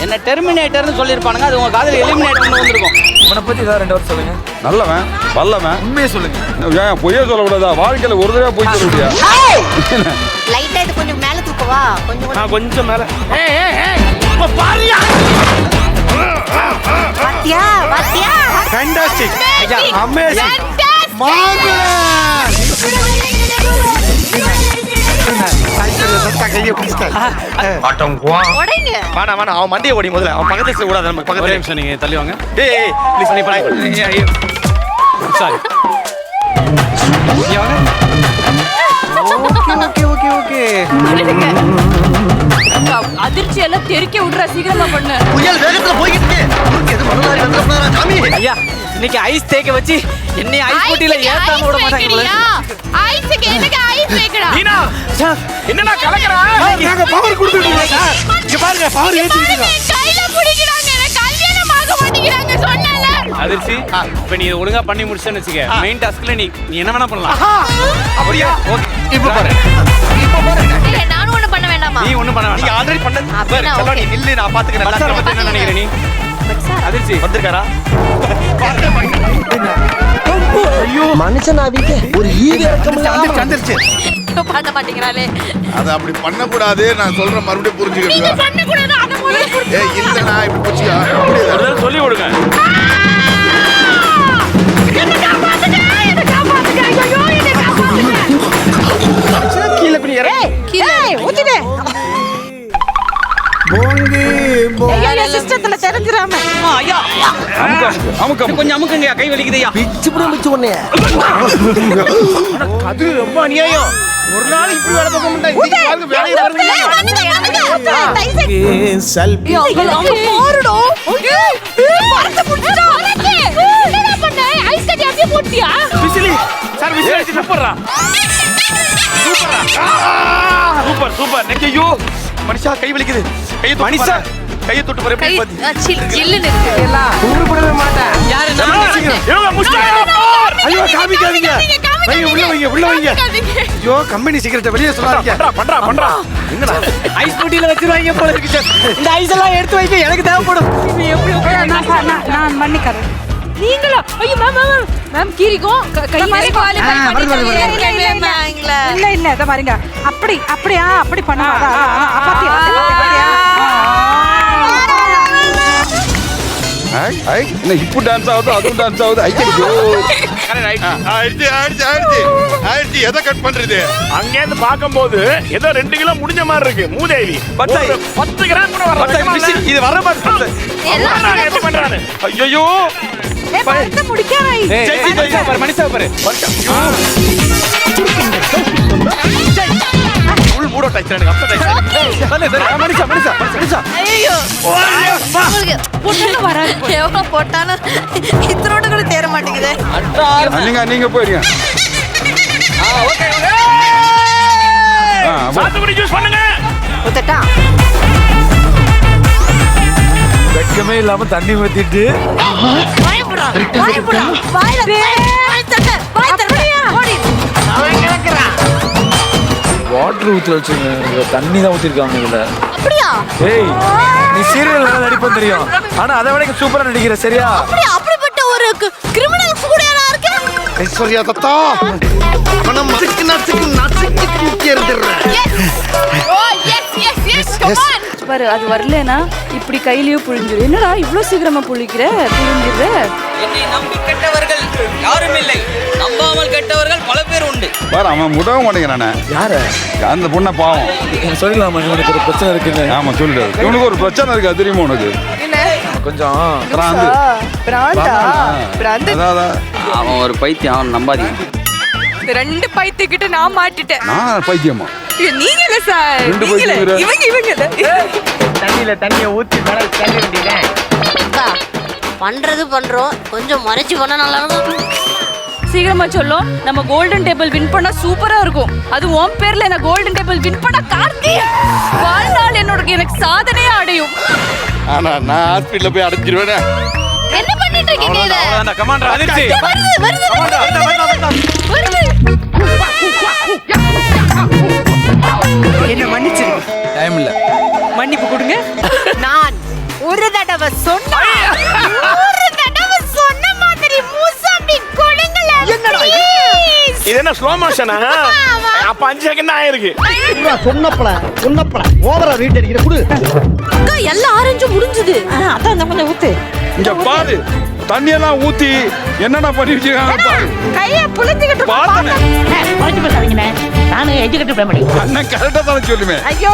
என்ன டெர்மினேட்டர்னு சொல்லிருப்பானுங்க. அது உங்க காதுல எலிமினேட்டர்னு வந்திருக்கும். இவனை பத்தி ஏதாவது 2 வார்த்தை சொல்லுங்க. நல்லவன் வல்லவன். உண்மையை சொல்லுங்க. ஏன் பொய்யே சொல்லக்கூடாதா? வாழ்க்கையில ஒரு தடவை போய் சொல்ல முடியா? லைட்டா இது கொஞ்சம் மேல தூக்கவா? கொஞ்சம் மேல. பாரியா. பாத்தியா? ஃபேண்டாஸ்டிக். அமேசிங். உடைங்க. வேணா அவன் மண்டியை ஓடி முதல்ல. அவன் பக்கத்துல இருக்க கூடாது. நம்ம பக்கத்துல நிமிஷம் நீங்க தள்ளி வாங்க. டேய் ப்ளீஸ் நீ பண்ணு. சாரி. ஓகே. அதிர்ச்சி எல்லாம் தெறிக்க விடுற, சீக்கிரமா பண்ணு. புயல் வேகத்துல போயிட்டு எது மனதாரி வந்தறப்பா சாமி. ஐயா இன்னைக்கு ஐஸ் தேக்க வச்சு என்னை ஐஸ் போட்டியில ஏத்தாம விட மாட்டாங்க போல. ஐஸ்க்கு எனக்கு ஐஸ் வைக்கடா. நீனா என்னடா கலக்கறா? நாங்க பவர் கொடுத்துட்டோம் சார். இங்க பாருங்க பவர் ஏத்திட்டீங்க. கையில புடிக்குறாங்க. எனக்கு கல்யாணம் ஆக மாட்டேங்கிறாங்க சொன்னல. அதிர்ச்சி இப்ப நீ ஒழுங்கா பண்ணி முடிச்சேன்னு வெச்சுக்க. மெயின் டாஸ்க்ல நீ என்ன வேணா பண்ணலாம். அப்படியே ஓகே. இப்போ பாரு. இல்ல நானும் ஒண்ணு பண்ண வேண்டாமா? நீ ஒண்ணும் பண்ண நீங்க வேண்டாம். ஆல்ரெடி பண்ணது பாரு. செல்வா நீ நில்லு, நான் பாத்துக்கறேன். பச்சார பத்தி என்ன நினைக்கிற நீ? அதிர்ச்சி வந்திருக்காரா? ஐயோ மனுஷன் ஆவிக்கு ஒரு ஈவே இருக்கமில்ல. வந்துருச்சு. மட்டும் பண்ண மாட்டேங்கிறாளே. அது அப்படி பண்ணக்கூடாது. நான் சொல்றேன் மறுபடியும் நீங்க புரிஞ்சுக்கிட்டு. பண்ணக்கூடாது அத முதல்ல புரிஞ்சு. ஏய் இல்லடா இப்படி போச்சியா? சொல்லி கொடுங்க. என்ன காப்பாத்துங்க. ஐயோ என்ன காப்பாத்துங்க. கீழ குனி இறங்கு. ஏய் ஊத்திடு. ஐயா சிஸ்டத்துல தெரிஞ்சிராம. ஐயா கொஞ்சம் அமுக்குங்க, கை வலிக்குதுயா. பிச்சு புடி பிச்சு ஒண்ணே. அது ரொம்ப அநியாயம். ஒரு நாள் இப்படி வேலை பார்க்க முடியாது. இன்னைக்கு பாருங்க வேலைய பாருங்க. செல்ஃபி அங்க போறடோ. பறந்து புடிச்சடா. என்னடா பண்ண? ஐஸ் கட்டி அப்படியே போட்டியா? விசிலி சார் விசிலி அடிச்சு சூப்பர்ரா. சூப்பர். ஐயோ மனுஷா கை வலிக்குது. கையை மனுஷா கையை தொட்டு பாரு எப்படி பாத்தி. சில்லுன்னு இருக்கு. எல்லாம் ஊருப்படவே மாட்டேன். யாரு இவங்க முஸ்டாங்க. ஐயோ காமிக்காதீங்க. ஐயோ உள்ள வைங்க. ஐயோ கம்பெனி சீக்கிரத்தை வெளியே சொல்லாதீங்க. பண்றா. என்னடா ஐஸ் பொட்டியில வச்சிருவாங்க போல இருக்கு சார். இந்த ஐஸ் எல்லாம் எடுத்து வைக்க எனக்கு தேவைப்படும். இது எப்படி நான் மன்னிக்கிறேன். நீங்களா? ஐயோ மேம் கீரிக்கும் கையிலே குவாலிஃபை பண்ணிட்டீங்களா? இல்ல இத பாருங்க. அப்படி பண்ணுவாங்க. பாத்தியா? என்ன இப்போ டான்ஸ் ஆகுது அதுவும் டான்ஸ் ஆகுது. ஐயோ ஆயிடுச்சு. எதை கட் பண்றது? அங்க இருந்து பாக்கும்போது ஏதோ 2 கிலோ முடிஞ்ச மாதிரி இருக்கு. மூதேவி 10 கிராம் கூட வரல. இது வர மாதிரி எப்படி பண்றானு? ஐயோ பறந்து முடிக்காதே. மனுஷா பாரு. ஃபுல் மூட் அவுட் ஆயிடுச்சு. எனக்கு அப்செட் ஆயிடுச்சு. மனுஷா. ஐயோ போட்டாலும் வராது. எவ்வளவு போட்டாலும் இத்தனோட கூட தேர மாட்டேங்குது. நீங்க போயிருங்க. ஓகே சாத்துக்குடி ஜூஸ் பண்ணுங்க. ஊத்தட்டா? வெக்கமே இல்லாம தண்ணி ஊத்திட்டு பயப்படா. வாய் தட்ட. ஓடி. வாட்டர் ஊத்தி வச்சுங்க. தண்ணி தான் ஊத்திருக்காங்க இதுல. அப்படியா? ஏய் நீ சீரியல் நல்லா நடிப்பேன் தெரியும். ஆனா அதை விட சூப்பரா நடிக்கிற சரியா? அப்படிப்பட்ட ஒரு கிரிமினல் கூட யாரா இருக்கு? ஐஸ்வர்யா தத்தா மனம் நச்சுக்கு எறிஞ்சிடுறேன். ஓ எஸ் கம் ஆன். பாரு அது வரலனா இப்படி கையிலயே புழிஞ்சிரு. என்னடா இவ்ளோ சீக்கிரமா புழிக்கிற? புழிஞ்சிரு. என்னை நம்பி கெட்டவர்கள் யாரும் இல்லை. நம்பாமல் கெட்டவர்கள் பல பேர் உண்டு. பாரு அவன் விடவே மாட்டேங்கிறானே. யாரு? அந்த பொண்ணை பாவம். சொல்லலாமா இவனுக்கு ஒரு பிரச்சனை இருக்குன்னு? ஆமா சொல்லிடு. இவனுக்கு ஒரு பிரச்சனை இருக்கா தெரியுமா உனக்கு? கொஞ்சம் பிராந்து. அதான் அவன் ஒரு பைத்தியம், அவன் நம்பாதீங்க. இந்த ரெண்டு பைத்தியக்கிட்ட நான் மாட்டிட்டேன். நான் பைத்தியமா? நீங்க இல்ல சார். ரெண்டு பைத்தியம். இவங்க தண்ணியை ஊத்தி மேல தண்ணி வேண்டியேன். பண்றோம். கொஞ்சம் மறைச்சு பண்ணா நல்லா இருக்கும். சீக்கிரமா சொல்லும். நம்ம கோல்டன் டேபிள் வின் பண்ணா சூப்பரா இருக்கும். அது உன் பேர்ல என்ன கோல்டன் டேபிள் வின் பண்ணா கார்த்தி வாழ்நாள் எனக்கு சாதனையே அடையும். ஆனா நான் ஹாஸ்பிடல்ல போய் அடைஞ்சிருவேனே. என்ன பண்ணிட்டு இருக்கீங்க இத? அவ்வளவுதான் கமாண்டர் அதிர்ச்சி. என்ன மன்னிச்சிரு. டைம் இல்ல. மன்னிப்பு கொடுங்க. நான் ஒரு தடவை சொன்ன மாதிரி மூசாம்பி கொடுங்களே. என்னடா இது என்ன ஸ்லோ மோஷனா? அப்ப 5 செகண்ட் ஆயிருக்கு. சொன்னப்பல ஓவரா ரீட் அடிக்கிற குடு. அக்கா எல்லாம் ஆரஞ்சு முடிஞ்சது. அதான் கொஞ்சம் ஊத்து. இங்க பாரு தண்ணியெல்லாம் ஊத்தி என்னடா பண்ணி வச்சிருக்காங்க பாரு. கைய புளிஞ்சிக்கிட்டு பாத்தனே. பாத்து பேசாதீங்கனே. நானே எஜுகேட்டட் ஃபேமிலி. அண்ணன் கரெக்ட்டா தான் சொல்லுமே. ஐயோ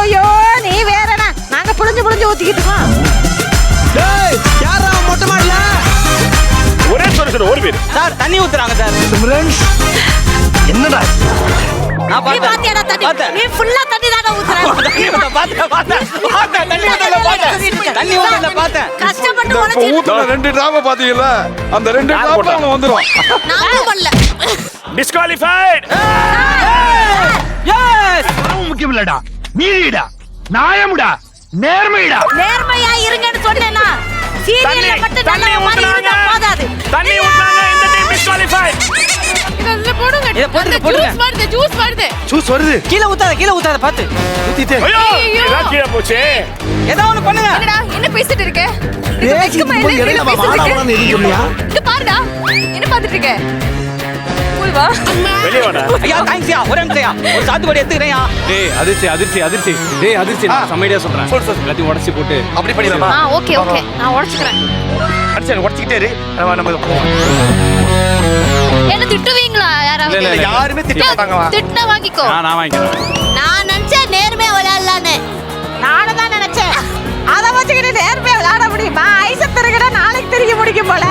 நீ வேறடா. நாங்க புளிஞ்சு ஊத்திக்கிட்டு இருக்கோம். டேய் யாரா மொட்டை மாடல? ஒரே சொல்லுங்க ஒரு பேர். சார் தண்ணி ஊத்துறாங்க சார். என்னடா நான் நீ பாத்தியாடா தண்ணி? நீ ஃபுல்லா தண்ணி தான ஊத்துற. தண்ணி ஊத்தல பார்த்தேன். கஷ்டப்பட்டு இப்ப உழைச்சு ஊத்துன 2 டிராப் பாத்தீங்கல? அந்த 2 டிராப் அவங்க வந்துரும். நான் பண்ணல. டிஸ்குவாலிஃபைட். எஸ். முக்கியம் இல்லடா. நீடா. நியாயம்டா. நேர்மையா இருங்கன்னு சொன்னேனா? சீரியல்ல மட்டும் நல்ல மாதிரி இருந்தா போதாது. தண்ணி ஊத்துறாங்க. இந்த டீம் டிஸ்குவாலிஃபைட். இதெல்லாம் போடுங்க. இத போடுங்க. ஜூஸ் வருது. கீழ ஊத்தாத பாத்து. ஊத்திட்டே. ஐயோ இதான் கீழ போச்சு. ஏதோ ஒன்னு பண்ணுங்க. என்னடா என்ன பேசிட்டு இருக்க? பேசிட்டு போய் இடையில வாடா வாடா எதுக்கு சொல்றியா? இங்க பாருடா. என்ன பாத்துட்டு இருக்க? வா வெளியே வாடா. ஐயா தேங்க்ஸ்யா ஒரு நிமிஷம்யா ஒரு சாத்துக்குடி எடுத்துக்கிறேன்யா. டேய் அதிர்ச்சி அதிர்ச்சி அதிர்ச்சி டேய் அதிர்ச்சி நான் செம்மடியா சொல்றேன் எல்லாத்தையும் உடைச்சு போட்டு அப்படி பண்ணிடலாமா? ஓகே ஓகே நான் உடைச்சுக்கிறேன். அடிச்சு உடச்சிக்கிட்டே இரு. நம்ம போவோம். என்ன திட்டுவீங்களா யாராவது? இல்ல யாருமே திட்ட மாட்டாங்கவா? திட்ட வாங்கிக்கோ. நான் வாங்கிக்கிறேன். நான் நினைச்சேன் நேர்மையா விளையாடலான்னு. நானும் தான் நினைச்சேன் அதை வச்சுக்கிட்டு நேர்மையா விளையாட முடியுமா? ஐச திருகிட நாளைக்கு திருகி முடிக்கும் போல.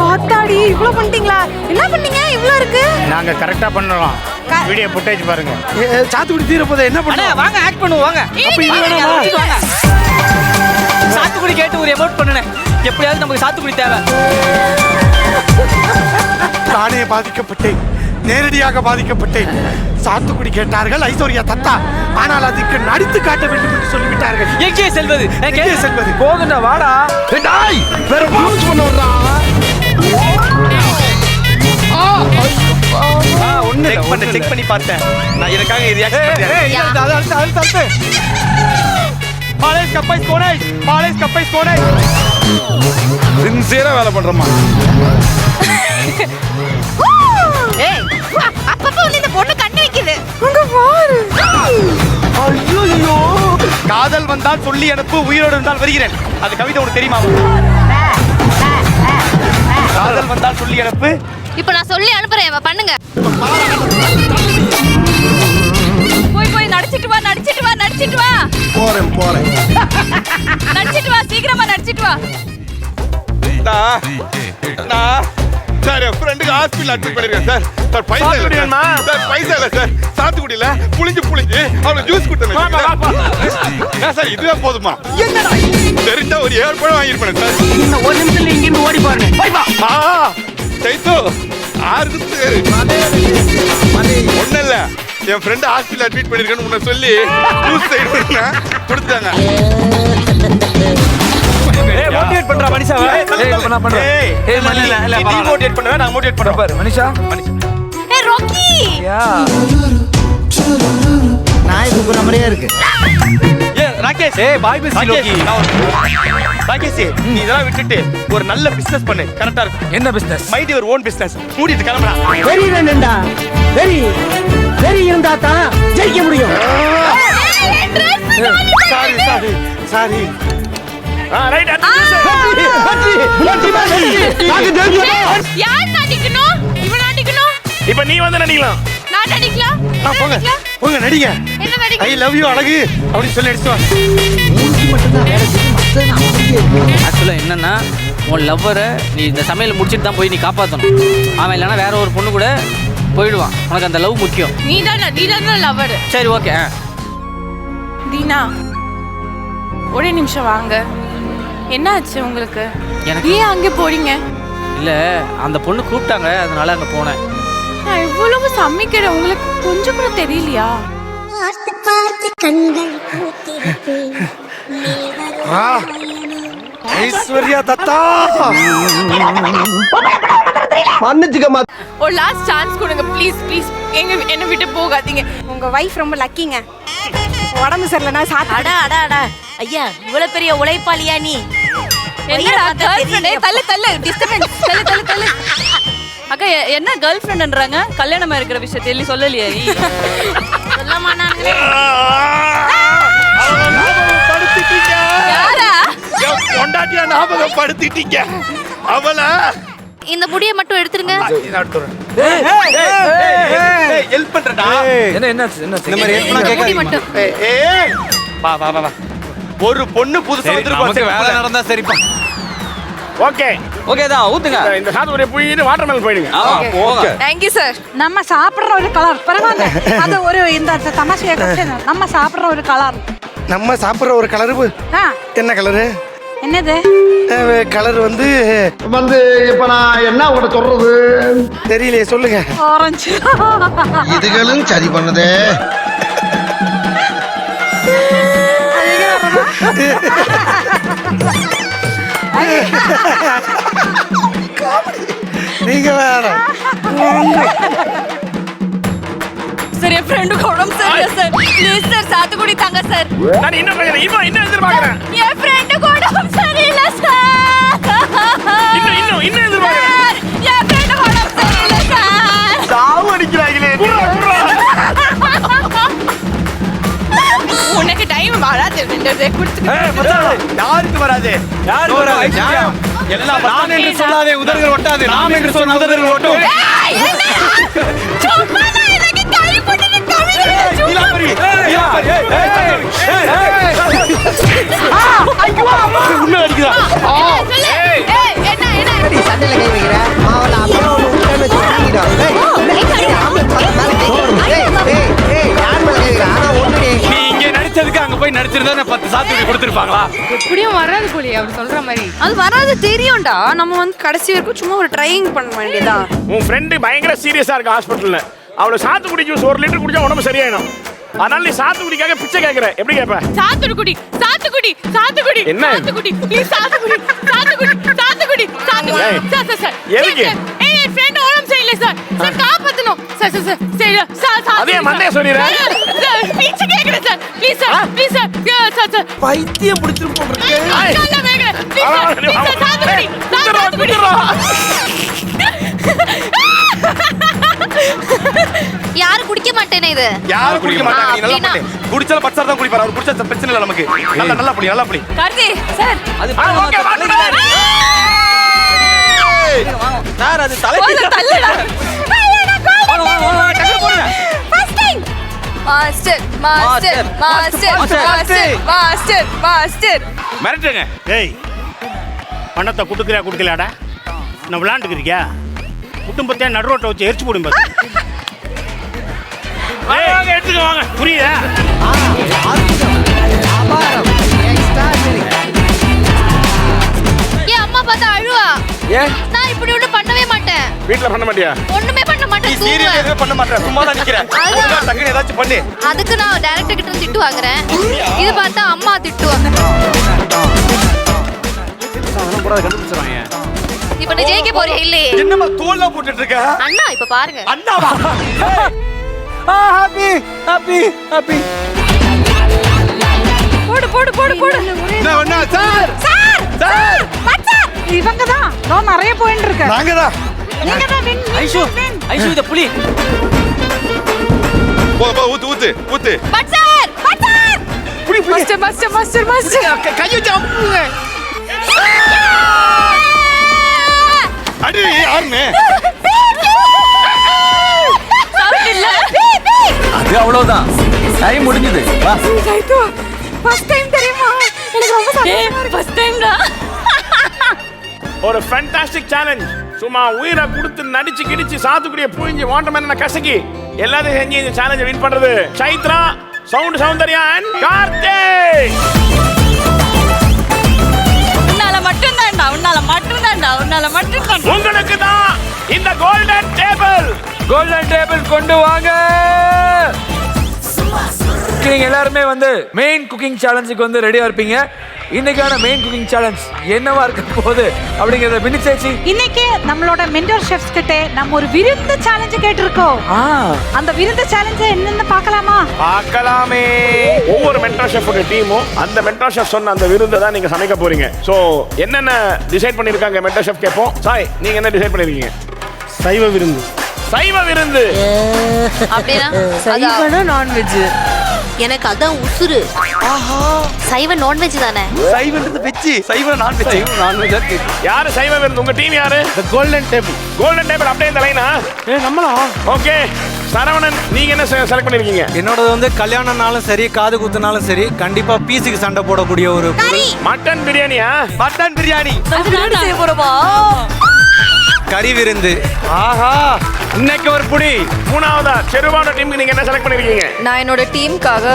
ஆத்தாடி இவ்ளோ பண்ணிட்டீங்களா? என்ன பண்ணீங்க இவ்ளோ இருக்கு? நாங்க கரெக்டா பண்ணுறோம். வீடியோ ஃபுட்டேஜ் பாருங்க. சாத்துக்குடி தீர போதே என்ன அண்ணா பண்ண? வாங்க ஆக்ட் பண்ணுவோம் வாங்க. அப்ப இது வேணாமா? வாங்க. சாத்துக்குடி கேட்டு ஒரு எமோட் பண்ணுனே. எப்படியாவது நமக்கு சாத்துக்குடி தேவை. நானே பாதிக்கப்பட்டேன், நேரடியாக பாதிக்கப்பட்டேன். சாத்துக்குடி கேட்டார்கள் ஐஸ்வர்யா தத்தா, ஆனால் அதுக்கு நடித்து காட்ட வேண்டும் என்று சொல்லிவிட்டார்கள். எங்கே செல்வது? எங்கே செல்வது? போதுண்டா வாடா. டேய் வேற ப்ளூஸ் பண்ண வர்றா. ஒண்ணு செக் பண்ணி பார்த்தேன். நான் எனக்காக ரியாக்ட் பண்ணேன். பாலேஸ் கப்பைஸ் கோனேஸ், பாலேஸ் கப்பைஸ் கோனேஸ். சின்சியரா வேலை பண்றோமா? ஏய் அப்பப்ப வந்து இந்த பொண்ணு கண்ணு வைக்குது. அங்க பாரு. ஐயோ காதல் வந்தால் சொல்லி அனுப்பு, உயிரோடு இருந்தால் வருகிறேன். அது கவிதை உனக்கு தெரியுமா? காதல் வந்தால் சொல்லி அனுப்பு. இப்போ நான் சொல்லி அனுப்புறேன் பண்ணுங்க. போய் போய் நடிச்சிட்டு வா நடிச்சிட்டு வா நடிச்சிட்டு வா போறேன். நடிச்சிட்டு வா சீக்கிரமா நடிச்சிட்டு வா. நான் சார் என் ஃப்ரெண்டுக்கு ஹாஸ்பிட்டல் அட்மிட் பண்ணிருக்கேன் சார். சார் பைசா இல்ல சாத்துக்குடியாம்மா? சார் பைசா இல்ல சார். சாத்துக்குடியில புளிஞ்சு அவனுக்கு ஜூஸ் கொடுத்தேன் சார். இதுவே போதுமா? தெரிஞ்சா ஒரு 7 பழம் வாங்கிருப்பேன் சார். இன்னும் ஒரு நிமிஷத்துல இங்க இருந்து ஓடி பாருங்க. போய் வா. சைத்து ஆறுக்கு ஒன்னும் இல்ல, என் ஃப்ரெண்ட் ஹாஸ்பிட்டல் அட்மிட் பண்ணிருக்கேன்னு உன்னை சொல்லி ஜூஸ் செய்யணும்னா கொடுத்தாங்க. ஏய் மோட்டிவேட் பண்றா மனிஷாவை. ஏய் இப்ப நான் பண்றேன். ஏய் மணி இல்ல நீ மோட்டிவேட் பண்ணுவ, நான் மோட்டிவேட் பண்றேன். பாரு மனிஷா. ஏய் ராக்கி யா நாய் கூப்பிடுற மாதிரியே இருக்கு. ஏ ராகேஷ், ஏய் பாய் பேசி லோகி. ராகேஷ் நீ இதெல்லாம் விட்டுட்டு ஒரு நல்ல பிசினஸ் பண்ணு, கரெக்டா இருக்கும். என்ன business? Mind your own business. மூடிட்டு கிளம்புடா. வெரி வேண்டா. வெரி இருந்தா தான் ஜெயிக்க முடியும். சாரி. ரைட் யார் நடிக்கணும்? இவன் நடிக்கணும். இப்போ நீ வந்து நடிக்கலாம். நான் நடிக்கலாம். போங்க நடிங்க. என்ன நடிக்க? ஐ லவ் யூ அழகு அப்படி சொல்லி அடிச்சு வா. ஆக்சுவலாக என்னன்னா உன் லவ்வரை நீ இந்த சமையல் முடிச்சிட்டு தான் போய் நீ காப்பாற்றணும். அவன் இல்லைன்னா வேற ஒரு பொண்ணு கூட போயிடுவான். உனக்கு அந்த லவ் முக்கியம். நீ தான் லவர். சரி ஓகே. தீனா ஒரே நிமிஷம் வாங்க. என்ன ஆச்சு உங்களுக்கு? எனக்கு ஏன் அங்கே போறீங்க? இல்லை அந்த பொண்ணு கூப்பிட்டாங்க, அதனால அங்கே போனேன். நான் இவ்வளவு சமைக்கிறேன், உங்களுக்கு கொஞ்சம் கூட தெரியலையா? ஐஸ்வர்யா தத்தா ஒரு லாஸ்ட் சான்ஸ் கொடுங்க ப்ளீஸ் ப்ளீஸ். என்ன விட்டு போகாதீங்க. உங்க வைஃப் ரொம்ப லக்கிங்க. உடம்பு சரியில்லைனா சாப்பிட. அடா அடா அடா ஐயா இவ்வளவு பெரிய உழைப்பாளியா நீ? என்னடா கேர்ள் ஃப்ரெண்ட்? தள்ளு டிஸ்டர்பன்ஸ். தள்ளு அக்கா என்ன கேர்ள் ஃப்ரெண்ட்ன்றாங்க? கல்யாணமா இருக்கிற விஷயத்தை எல்லாம் சொல்லலையா நீ? சொல்லமா நானே. யாரா? கொண்டாட்டியா ஞாபகப்படுத்திட்டீங்க அவளை. இந்த முடியை மட்டும் எடுத்துருங்க. ஹெல்ப் பண்றடா. என்ன இந்த மாதிரி ஹெல்ப் பண்ணா முடி மட்டும். வா. ஒரு பொண்ணு புதுசா நமக்கு வேலை வந்திருப்பா. நடந்தா சரிப்பா. ஓகே ஓகே தான் ஊத்துங்க. இந்த சாத்துக்குடியை போயிட்டு வாட்டர் மெலன் போயிடுங்க. ஓகே. Thank you sir. நம்ம சாப்பிடுற ஒரு கலர் பரவாயில்ல. அது ஒரு இந்த தமாஷையை கொஸ்டின். நம்ம சாப்பிடுற ஒரு கலர். நம்ம சாப்பிடுற ஒரு கலரு. என்ன கலரு? என்னது கலர் வந்து இப்ப நான் என்ன உங்கள்கிட்ட சொல்றது? தெரியலையே, சொல்லுங்க. ஆரஞ்சு. இதுகளும் சரி பண்ணுதே. நீங்க வேற. சார் என் ஃப்ரெண்டுக்கு உடம்பு சரியில்லை சார். ப்ளீஸ் சார் சாத்துக்குடி தாங்க சார். நான் இன்னும் எதிர்பார்க்கிறேன். என் ஃப்ரெண்டுக்கு உடம்பு சரியில்லை சார். இன்னும் எதிர்பார்க்கிறேன். என் ஃப்ரெண்டுக்கு உடம்பு சரியில்லை சார். யாருக்கு வராது? யாருக்கு வராது? நியாயம். எல்லாம் நான் என்று சொல்லாதே உதடுகள் ஒட்டாது. நாம் என்று சொன்ன உதடுகள் ஒட்டும். உண்மை அடிக்கிறா. சண்டையில கை வைக்கிற மாவள அப்படியே ஒண்ணு உட்கார்ந்து நீ இங்க நடிச்சதுக்கு அங்க போய் நடிச்சிருந்தா 10 சாத்துக்குடி கொடுத்துருப்பாங்களா? எப்படியும் வராது போலி அவர் சொல்ற மாதிரி. அது வராது தெரியும்டா. நம்ம வந்து கடைசி வரைக்கும் சும்மா ஒரு ட்ரையிங் பண்ண வேண்டியதா. உன் ஃப்ரெண்டு பயங்கர சீரியஸா இருக்கு ஹாஸ்பிட்டல்ல. அவளை சாத்துக்குடி ஜூஸ் 1 லிட்டர் குடிச்சா உடம்பு சரியாயிடும். அதனால நீ சாத்துக்குடிக்காக பிச்சை கேக்குற. எப்படி கேப்ப? சாத்துக்குடி சாத்துக்குடி சாத்துக்குடி என்ன? சாத்துக்குடி ப்ளீஸ் சாத்துக்குடி சாத்துக்குடி சாத்துக்குடி சாத்துக்குடி சார் சார் எதுக்கு? ஏய் ஃப்ரெண்ட் ஓரம் செய்யல சார் சார் காப்பாத்தணும் சார் சார் சார் சார் அதே மண்டைய சொல்லிரே. பிச்சை கேக்குறேன் sir please sir sir sir பைத்தியம் பிடிச்சிரும் போறீங்க. நான் வேகல ப்ளீஸ் சார் சாத்துக்குடி சாத்துக்குடி யாரும் குடிக்க மாட்டேனே இது. யாரும் குடிக்க மாட்டாங்க. நீ நல்லா பண்ணு. குடிச்சால பச்சை தான் குடிப்பாரு. அவர் குடிச்சா பிரச்சனை இல்ல நமக்கு. நல்லா நல்லா புடி நல்லா புடி. கார்த்தி சார் அது ஓகே வாங்க. சார் அது தலைக்கு தள்ளுடா. First time master master master master master master மிரட்டுங்க. ஏய் பணத்தை கொடுக்கலையாடா? நான் விளாண்டுக்கிறியா? குடும்பத்தை நடுரோட்டை வச்சு எரிச்சு போடும் பாரு. வாங்க எடுத்துக்க வாங்க. புரியுதா? ஏன் அம்மா பார்த்தா அழுவா? ஏன்? நான் இப்படி ஒண்ணு பண்ணவே மாட்டேன். வீட்ல பண்ண மாட்டியா? ஒண்ணுமே பண்ண மாட்டேன். நீ சீரியஸ் எதுவும் பண்ண மாட்டற. சும்மா தான் நிக்கிற. அதுதான். டக்குனு ஏதாச்சும் பண்ணு. அதுக்கு நான் டைரக்டர் கிட்ட இருந்து திட்டு வாங்குறேன். இது பார்த்தா அம்மா திட்டுவாங்க. அதெல்லாம் கூட கண்டுபிடிச்சறாங்க. இப்ப நீ ஜெயிக்க போறியா இல்லையே? என்னமா தோல்ல போட்டுட்டு இருக்க? அண்ணா இப்ப பாருங்க. அண்ணாவா? Happy happy happy. போடு போடு போடு போடு. என்ன அண்ணா சார் சார் சார் பச்சா இவங்க தான் நிறைய பாயிண்ட் இருக்கு. நாங்க தான். நீங்க தான் வின். ஐஷு ஐஷு இந்த புலி. போ ஊத்து ஊத்து ஊத்து. பட்சர் பட்சர். புடி புடி. மாஸ்டர் மாஸ்டர் மாஸ்டர் மாஸ்டர் கைய வச்சு அமுங்க. அடி யாருமே? அது அவ்வளவுதான். டைம் முடிஞ்சது. வா. ஃபர்ஸ்ட் டைம் தெரியுமா? எனக்கு ரொம்ப சந்தோஷமா இருக்கு. ஃபர்ஸ்ட் டைம்டா. ஒரு ஃபேண்டாஸ்டிக் சேலஞ்ச். சும்மா உயிரை கொடுத்து நடிச்சு கிடிச்சு சாத்துக்குடிய புழிஞ்சு வாட்டர்மேன கசக்கி எல்லாத்தையும் செஞ்சு இந்த சேலஞ்சை வின் பண்றது சைத்ரா, சவுண்ட் சௌந்தர்யா அண்ட் கார்த்திக். உன்னால மட்டும்தான்டா உன்னால மட்டும்தான்டா உன்னால மட்டும்தான். உங்களுக்கு தான் இந்த கோல்டன் டேபிள். கோல்டன் டேபிள் கொண்டு வாங்க. நீங்க எல்லாருமே வந்து மெயின் குக்கிங் சேலஞ்சுக்கு வந்து ரெடியா இருப்பீங்க. இன்னைக்கான மெயின் குக்கிங் சேலஞ்ச் என்னவா இருக்க போகுது அப்படிங்கறத பினிச்சேச்சி. இன்னைக்கு நம்மளோட மென்டர் ஷெஃப்ஸ் கிட்ட நம்ம ஒரு விருந்து சேலஞ்ச் கேட்டிருக்கோம். அந்த விருந்து சேலஞ்ச் என்னன்னு பார்க்கலாமா? பார்க்கலாமே. ஒவ்வொரு மென்டர் ஷெஃபோட டீமும் அந்த மென்டர் ஷெஃப் சொன்ன அந்த விருந்தை தான் நீங்க சமைக்க போறீங்க. சோ என்னென்ன டிசைட் பண்ணிருக்காங்க மென்டர் ஷெஃப் கேட்போம். சாய் நீங்க என்ன டிசைட் பண்ணிருக்கீங்க? சைவ விருந்து. சைவ விருந்து அப்படினா சைவனா நான்வெஜ். எனக்கு அதான் உசுரு. ஆஹா சைவ நான்வெஜ் தானே? சைவன்றது வெஜ், சைவ நான்வெஜ். சைவ நான்வெஜ். யாரு சைவ விருந்து? உங்க டீம் யாரு? தி கோல்டன் டேபிள். கோல்டன் டேபிள் அப்படியே இந்த லைனா? நம்மளா? ஓகே. சரவணன் நீங்க என்ன செலக்ட் பண்ணிருக்கீங்க? என்னோடது வந்து கல்யாணம்னாலும் சரி காது குத்துனாலும் சரி கண்டிப்பா பீஸுக்கு சண்டை போடக்கூடிய ஒரு மட்டன் பிரியாணியா? மட்டன் பிரியாணி. பிரியாணி செய்ய போறோமா? கறி விருந்து. ஆஹா இன்னைக்கு ஒரு புடி. மூணாவதா செருவான டீமுக்கு நீங்க என்ன செலக்ட் பண்ணிருக்கீங்க? நான் என்னோட டீமுக்காக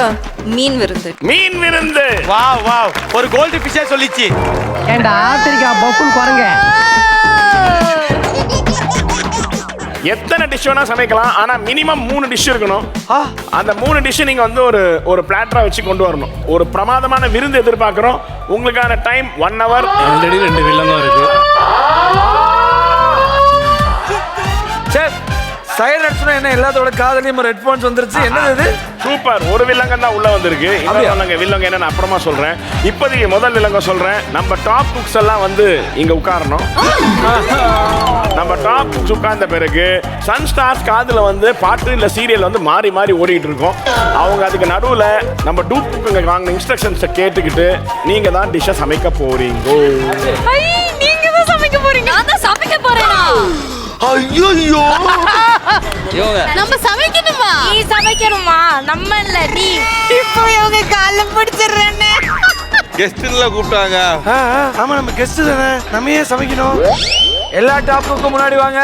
மீன் விருந்து. மீன் விருந்து. வாவ் வாவ் ஒரு கோல்ட் ஃபிஷ்ஷே சொல்லிச்சு. ஏண்டா ஆத்திரிக்கா பப்புல் குரங்க. எத்தனை டிஷ் வேணா சமைக்கலாம். ஆனா மினிமம் 3 டிஷ் இருக்கணும். அந்த 3 டிஷ் நீங்க வந்து ஒரு பிளாட்டரா வச்சு கொண்டு வரணும். ஒரு பிரமாதமான விருந்து எதிர்பார்க்கிறோம். உங்களுக்கான டைம் 1 hour. ஆல்ரெடி 2 வில்லனும் இருக்கு. செஃப் சைலன்ஸ் என்ன எல்லாத்தோட காதலையும் ஒரு ஹெட்போன்ஸ் வந்துருச்சு. என்னது இது? சூப்பர். ஒரு வில்லங்கம் தான் உள்ள வந்திருக்கு. இன்னொரு வில்லங்க என்ன அப்புறமா சொல்றேன். இப்போதைக்கு முதல் வில்லங்கம் சொல்றேன். நம்ம டாப் குக்ஸ் எல்லாம் வந்து இங்க உட்காரணும். நம்ம டாப் குக்ஸ் உட்கார்ந்த பிறகு சன் ஸ்டார்ஸ் காதுல வந்து பாட்டு இல்ல சீரியல் வந்து மாறி மாறி ஓடிட்டு இருக்கோம். அவங்க அதுக்கு நடுவுல நம்ம டூப் குக்குங்க வாங்கின இன்ஸ்ட்ரக்ஷன்ஸை கேட்டுக்கிட்டு நீங்க தான் டிஷ்ஷை சமைக்க போறீங்க. நீங்க தான் சமைக்க போறீங்க? நான் தான் சமைக்க போறேனா? ஐயோ நம்ம சமைக்கணுமா? நீ சமைக்கணுமா? நம்ம இல்ல நீ. இப்போ இவங்க கால்ல பிடிச்சிடுறேன்னு. கெஸ்ட்ல கூப்பிட்டாங்க. ஆமா நம்ம கெஸ்ட் தானே, நம்ம ஏன் சமைக்கணும்? எல்லா டாப்புக்கும் முன்னாடி வாங்க.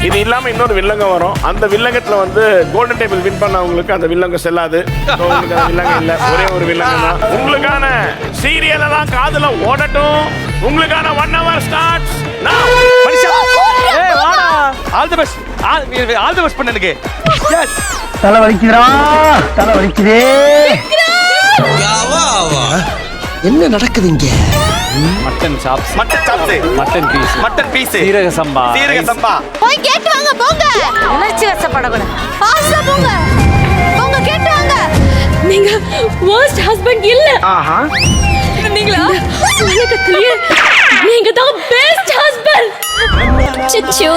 இது இல்லாம இன்னொரு வில்லங்கம் வரும். அந்த வில்லங்கத்துல வந்து கோல்டன் டேபிள் வின் பண்ணவங்களுக்கு அந்த வில்லங்கம் செல்லாது. உங்களுக்கு அந்த வில்லங்கம் இல்ல, ஒரே ஒரு வில்லங்கம் தான். உங்களுக்கான சீரியல் எல்லாம் காதுல ஓடட்டும். உங்களுக்கான 1 hour starts now. மனுஷா ஏய் வாடா. All the best. All the best பண்ணனுக்கு. எஸ். தலை வலிக்குதுடா, தலை வலிக்குதே. என்ன நடக்குது இங்க? மட்டன் சாப்ஸ், மட்டன் பீஸ், சீரக சம்பா. போய் கேட்டு வாங்க போங்க. உணர்ச்சி வசப்படக்கூடாது. ஃபாஸ்டா போங்க. போங்க கேட்டு வாங்க. நீங்க worst husband இல்ல. நீங்களா? உலகத்திலேயே நீங்க தான் பெஸ்ட் ஹஸ்பண்ட். சிச்சு.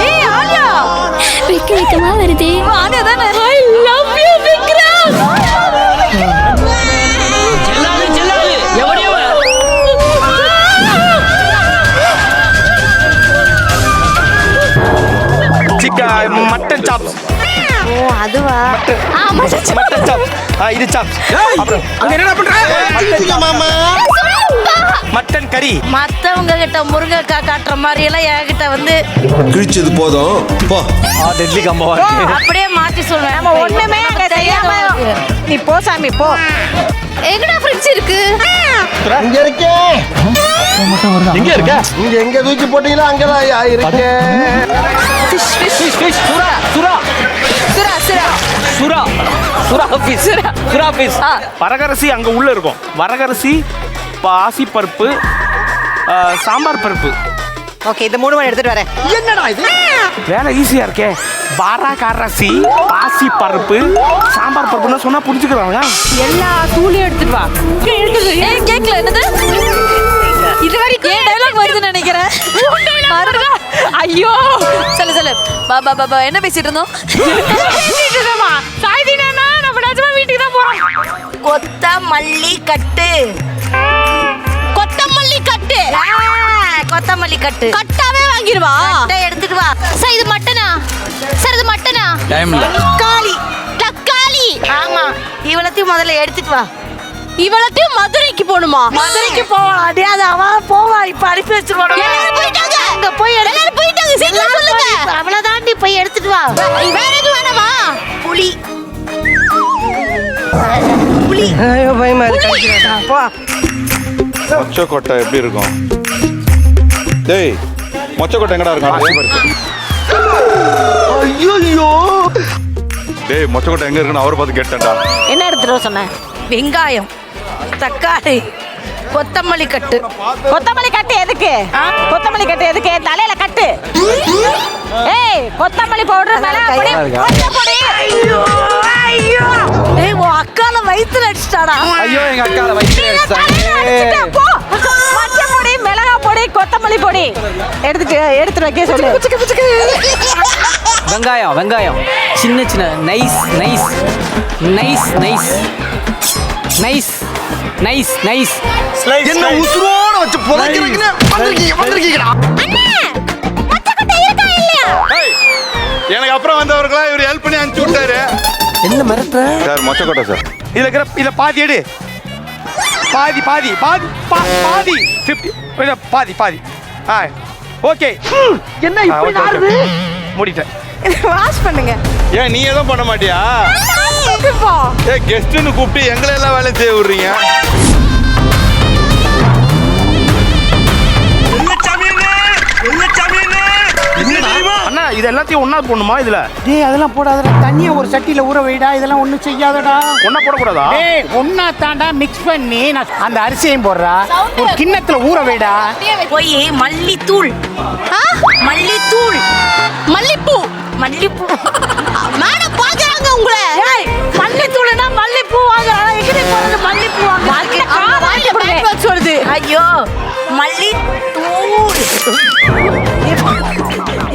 ஏய் ஆலியா. வெக்கமா வருதே. ஆலியா தானே. I love you Vikram. ஜெல்லாது எவடியோ. Mutton chops. ஓ அதுவா? Mutton chops. இது சாப்ஸ். அப்புறம் அங்க என்ன பண்ற? மாமா மட்டன் கறி. மத்தவங்க கிட்ட முருங்கைக்காய் காட்டுற மாதிரி எல்லாம் என்கிட்ட வந்து கிழிச்சது போதும் போ. டெட்லி கம்பவா இருக்கு. அப்படியே மாத்தி சொல்றேன். நம்ம ஒண்ணுமே அங்க தெரியாம நீ போ சாமி போ. எங்கடா ஃப்ரிட்ஜ் இருக்கு? இங்க இருக்கே. எங்க இருக்க? இங்க எங்க தூக்கி போட்டீங்களா அங்கதான் இருக்கு. ஃபிஷ் சுறா ஃபிஷ். வரகரசி அங்க உள்ள இருக்கும். வரகரசி, பாசி பருப்பு, சாம்பார் பருப்பு. ஓகே இந்த 3 மணி எடுத்துட்டு வரேன். என்னடா இது? வேலை ஈஸியா இருக்கே. வரகரசி, பாசி பருப்பு, சாம்பார் பருப்புன்னு சொன்னா புரிஞ்சுக்கிறாங்க. எல்லா தூளையும் எடுத்துட்டு வா. ஏய் கேக்கல என்னது? இது வரைக்கும் டயலாக் வருதுன்னு நினைக்கிறேன். பாருடா. ஐயோ சொல்லு பா என்ன பேசிட்டு இருந்தோம்? சாய்தினா நம்ம நிஜமா வீட்டுக்கு தான் போறோம். கொத்தமல்லி கட்டு. கொத்தமல்லி கட்டு கட்டாவே வாங்கிடுவா. எடுத்துட்டு வா. சார் இது மட்டனா? சார் இது மட்டனா? டைம் இல்ல. தக்காளி. ஆமா இவளத்தையும் முதல்ல எடுத்துட்டு வா. இவளத்தையும் மதுரைக்கு போணுமா? மதுரைக்கு போவா. அடியாத அவ போவா. இப்ப அனுப்பி வச்சிருவாங்க. எல்லாரும் போயிட்டாங்க. அங்க போய் எல்லாரும் போயிட்டாங்க. சீக்கிரம் சொல்லுங்க. அவள தாண்டி போய் எடுத்துட்டு வா. வேற எதுவும் வேணாமா? புளி. ஐயோ பயமா இருக்கு. போ. மொச்சக்கொட்டை எப்படி இருக்கும்? டேய் மொச்சக்கொட்டை எங்கடா இருக்கும்? ஐயோ டேய் மொச்சக்கொட்டை எங்க இருக்குன்னு அவரை பார்த்து கேட்டேன்டா. என்ன எடுத்துட்டு சொன்னேன்? வெங்காயம், தக்காளி, கொத்தமல்லி கட்டு. கொத்தமல்லி கட்டு எதுக்கு? கொத்தமல்லி கட்டு எதுக்கு? தலையில கட்டு. ஏய் கொத்தமல்லி பவுடர் மேல அப்படி போடு. ஐயோ ஏய் உன் அக்கால வயித்துல அடிச்சிட்டாடா. ஐயோ எங்க அக்கால வயித்துல அடிச்சாங்க. போ. மஞ்சள் பொடி, மிளகாய் பொடி, கொத்தமல்லி பொடி எடுத்து வைக்க சொல்லு. வெங்காயம் சின்ன நைஸ். என்ன உசுரோட வச்சு புதைக்கிறீங்க? வந்திருக்கீங்கடா. எனக்கு அப்புறம் வந்தவர்களா இவர் ஹெல்ப் பண்ணி அனுப்பிச்சு விட்டாரு. என்ன மிரட்டுற? சார் மொச்சக்கொட்டை சார். இத பாதி எடு. பாதி 50 பாதி. ஓகே. என்ன இப்படி நாறுது? மூடிட்டேன். வாஷ் பண்ணுங்க. ஏன் நீ எதுவும் பண்ண மாட்டியா? போ. ஏய் கெஸ்ட்னு கூப்பிட்டு எங்களை எல்லாம் வேலை செய்ய விடுறீங்க. அண்ணா இது எல்லாத்தையும் ஒண்ணா போடணுமா இதுல? டேய் அதெல்லாம் போடாதடா, தண்ணியை ஒரு சட்டியில ஊற வைடா, இதெல்லாம் ஒண்ணும் செய்யாதடா. ஒண்ணா போடக்கூடாதா? டேய் ஒண்ணா தாண்டா மிக்ஸ் பண்ணி அந்த அரிசியையும் போடுறா, ஒரு கிண்ணத்துல ஊற வைடா. போய் மல்லித்தூள், மல்லித்தூள், மல்லிப்பூ, மல்லிப்பூ மேடம் பாக்குறாங்க உங்களை. மல்லித்தூள்னா மல்லிப்பூ வாங்குறாங்க, எங்கடி போறது மல்லிப்பூ வாங்குறாங்க வருது. ஐயோ மல்லித்தூள்,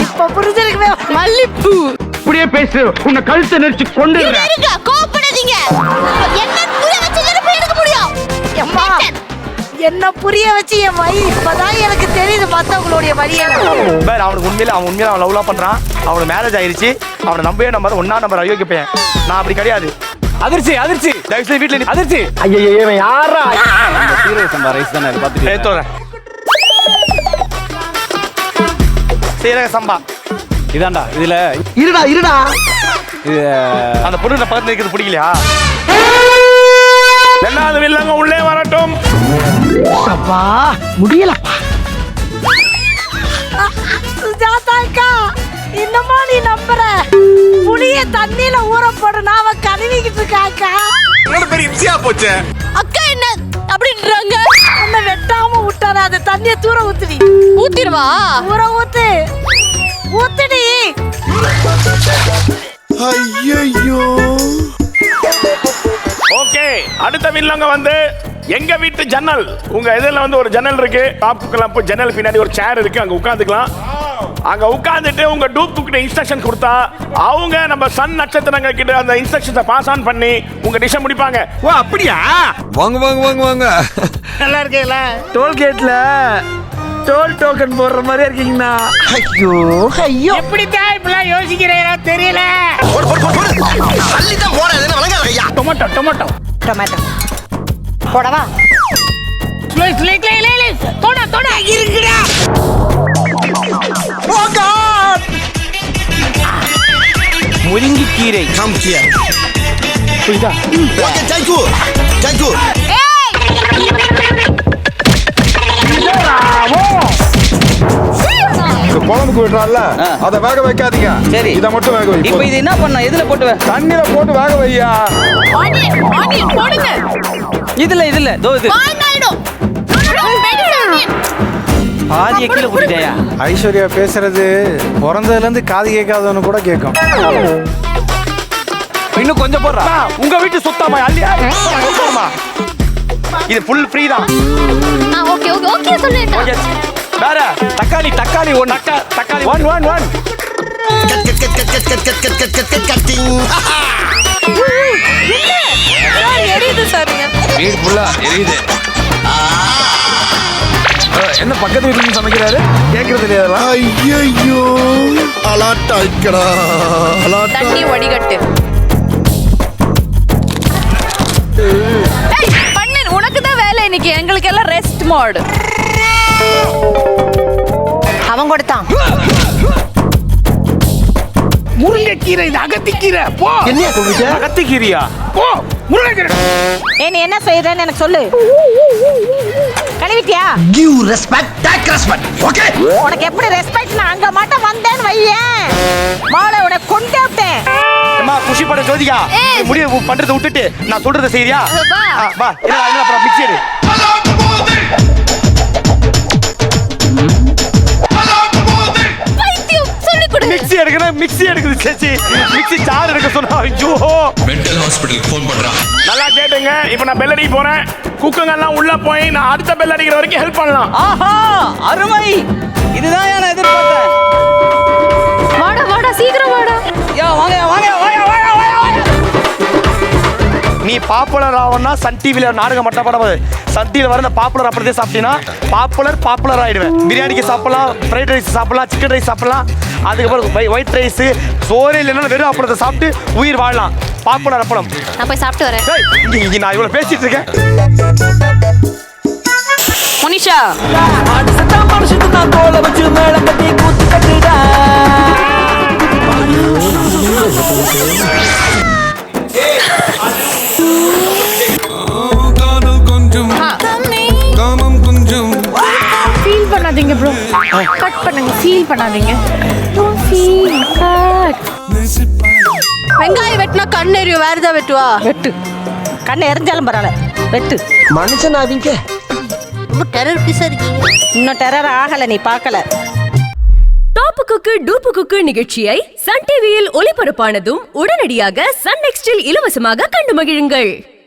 இப்ப புரிஞ்சிருக்குமே. மல்லிப்பூ இப்படியே பேசு, உன்னை கழுத்தை நெரிச்சு கொண்டு இருங்க, கோபப்படாதீங்க. என்ன புரிய வச்சு எடுக்க முடியும்? என்ன புரிய வச்சு என் வழி இப்பதான் எனக்கு தெரியுது மத்தவங்களுடைய வழியெல்லாம். வேற அவனுக்கு உண்மையில அவன் லவ்லாம் பண்றான். அவனுக்கு மேரேஜ் ஆயிருச்சு. அவனை நம்பவே நம்பாத ஒன்னா நம்பர் அயோக்கிய பையன். நான் அப்படி கிடையாது. அதிர்ச்சி அதிர்ச்சி தயவுசெய்து வீட்டுல அதிர்ச்சி. ஐயோ இவன் யாரா? சீரக சம்பா ரைஸ் தானே பார்த்துட்டு ஏத்தோற சீரக சம்பா இதான்டா இதுல இருடா இருடா. இது அந்த பொண்ணு பக்கத்துல இருக்கிறது பிடிக்கலையா? ரெண்டாவது வில்லங்க உள்ளே வரட்டும். அப்பா முடியலப்பா. சுஜாதாக்கா இன்னமா நீ நம்புற? புளிய தண்ணியில ஊற போடு, நாம கழுவிக்கிட்டு இருக்காக்கா. பெரிய இம்சியா போச்சு. அக்கா என்ன அப்படின்றாங்க? உன்னை வெட்டாம விட்டாரு, அது தண்ணியை தூர ஊத்துடி. ஊத்திடுவா? ஊற ஊத்து, ஊத்துடி. ஐயோ ஓகே, அடுத்த வில்லங்க வந்து எங்க வீட்டு ஜன்னல். உங்க இதுல வந்து ஒரு ஜன்னல் இருக்கு. டாப் குக்கெல்லாம் போய் ஜன்னல் பின்னாடி ஒரு சேர் இருக்கு, அங்க உட்காந்துக்கலாம். அங்க உட்கார்ந்துட்டு உங்க டூப் குக்கிட்ட இன்ஸ்ட்ரக்ஷன் கொடுத்தா அவங்க நம்ம சன் நட்சத்திரங்க கிட்ட அந்த இன்ஸ்ட்ரக்ஷன்ஸை பாஸ் ஆன் பண்ணி உங்க டிஷ்ஷை முடிப்பாங்க. ஓ அப்படியா? வாங்க வாங்க வாங்க வாங்க. நல்லா இருக்கீங்களா? டோல்கேட்ல டோல் டோக்கன் போடுற மாதிரி இருக்கீங்கண்ணா. ஐயோ ஐயோ, எப்படித்தான் இப்பெல்லாம் யோசிக்கிறீங்களா தெரியல. அள்ளிதான் போறேன், என்ன வழங்காத ஐயா. டொமேட்டோ டொமேட்டோ டொமேட்டோ போடவா? ஸ்லைஸ் லைக் லைக் லைக் தோடா தோடா இருக்குடா. Oh God! முருங்கி கீரை. Come here. புரியுதா? Okay, thank you. Thank you. குழம்புக்கு விடுறான்ல, அதை வேக வைக்காதீங்க. சரி. இதை மட்டும் வேக வை. இப்போ இது என்ன பண்ண? எதுல போட்டு தண்ணியில போட்டு வேக வையா. ஆனியன் ஆனியன் போடுங்க. இதுல தோ இது ஆனியன் பாதிய கீழே போட்டுட்டேயா? ஐஸ்வர்யா பேசுறது பிறந்ததுல இருந்து காது கேட்காதவனு கூட கேட்கும். இன்னும் கொஞ்சம் போடுறா. உங்க வீட்டு சுத்தமா அள்ளியா? இது ஃபுல் ஃப்ரீ தான். ஓகே ஓகே ஓகே சொல்லுங்க. ஓகே. வேற தக்காளி ஒன் தக்காளி ஒன் Cutting. எரியுது சாருங்க. வீடு ஃபுல்லா எரியுது. என்ன பக்கத்து வீட்டுல இருந்து சமைக்கிறாரு? கேக்குறது இல்லையா? ஐயோ அலாட்டா இருக்கடா, அலாட்டா. தண்ணி வடிகட்டு. பண்ணு, உனக்கு தான் வேலை இன்னைக்கு, எங்களுக்கு எல்லாம் ரெஸ்ட் மோட். அவன் கொடுத்தான். முருங்கைக்கீரை, இது அகத்திக்கீரை. போ. என்னையா சொல்லுங்க? அகத்திக்கீரையா? போ முருங்கைக்கீரை. நீ என்ன செய்யறேன்னு எனக்கு சொல்லு. கழுவிட்டியா? Give respect, take respect. Okay? உனக்கு எப்படி ரெஸ்பெக்ட்? நான் அங்க மட்டும் வந்தேன்னு வையேன், மாலை உனக்கு கொண்டு விட்டேன். அம்மா குஷி பட ஜோதிகா, முடிவு பண்றதை விட்டுட்டு நான் சொல்றதை செய்றியா? வா. வா. என்ன அப்புறம் மிக்ஸி எடு. மிக்ஸி எடுக்கணும், மிக்ஸி எடுக்குது சேச்சி. மிக்ஸி சார் எடுக்க சொன்னா ஐயோ. மென்டல் ஹாஸ்பிடல் ஃபோன் பண்றான். நல்லா கேட்டுங்க. இப்போ நான் பெல் அடிக்க போறேன். குக்குங்க எல்லாம் உள்ள போய் நான் அடுத்த பெல் அடிக்கிற வரைக்கும் ஹெல்ப் பண்ணலாம். ஆஹா அருமை. இதுதான் நான் எதிர்பார்த்தேன். வாடா வாடா சீக்கிரம் வாடா. யா வாங்க வாங்க வாங்க வாங்க. நீ பாப்புலர் ஆவனா சன் டிவில நாடகம் மட்டும் படமாது. சன் டிவில வர இந்த பாப்புலர் அப்படியே சாப்பிட்டீங்கன்னா பாப்புலர் ஆயிடுவேன். பிரியாணிக்கு சாப்பிடலாம், ஃப்ரைட் ரைஸ் சாப்பிடலாம், சிக்கன் ரைஸ் சாப்பிடலாம், அதுக்கப்புறம் ஒயிட் ரைஸ், சோறு இல்லைன்னா வெறும் அப்பளத்தை சாப்பிட்டு உயிர் வாழலாம். பாப்புலர் அப்பளம். நான் போய் சாப்பிட்டு வரேன். இங்க நான் இவ்வளவு பேசிட்டு இருக்கேன். முனிஷா ஃபீல் பண்ணாதீங்க ப்ரோ, கட் பண்ணுங்க. ஃபீல் பண்ணாதீங்க. டோன்ட் வெங்காயம் வெட்டினா கண் எரியும், வேற ஏதாவது வெட்டுவா? வெட்டு. கண்ணு எரிஞ்சாலும் பரவாயில்ல, வெட்டு. மனுஷன் அவங்க ரொம்ப டெரர் பீஸா இருக்கீங்க. இன்னும் டெரர் ஆகல, நீ பார்க்கல. டாப்பு குக்கு டூப்பு குக்கு நிகழ்ச்சியை சன் டிவியில் ஒளிபரப்பானதும் உடனடியாக சன் நெக்ஸ்டில் இலவசமாக கண்டு மகிழுங்கள்.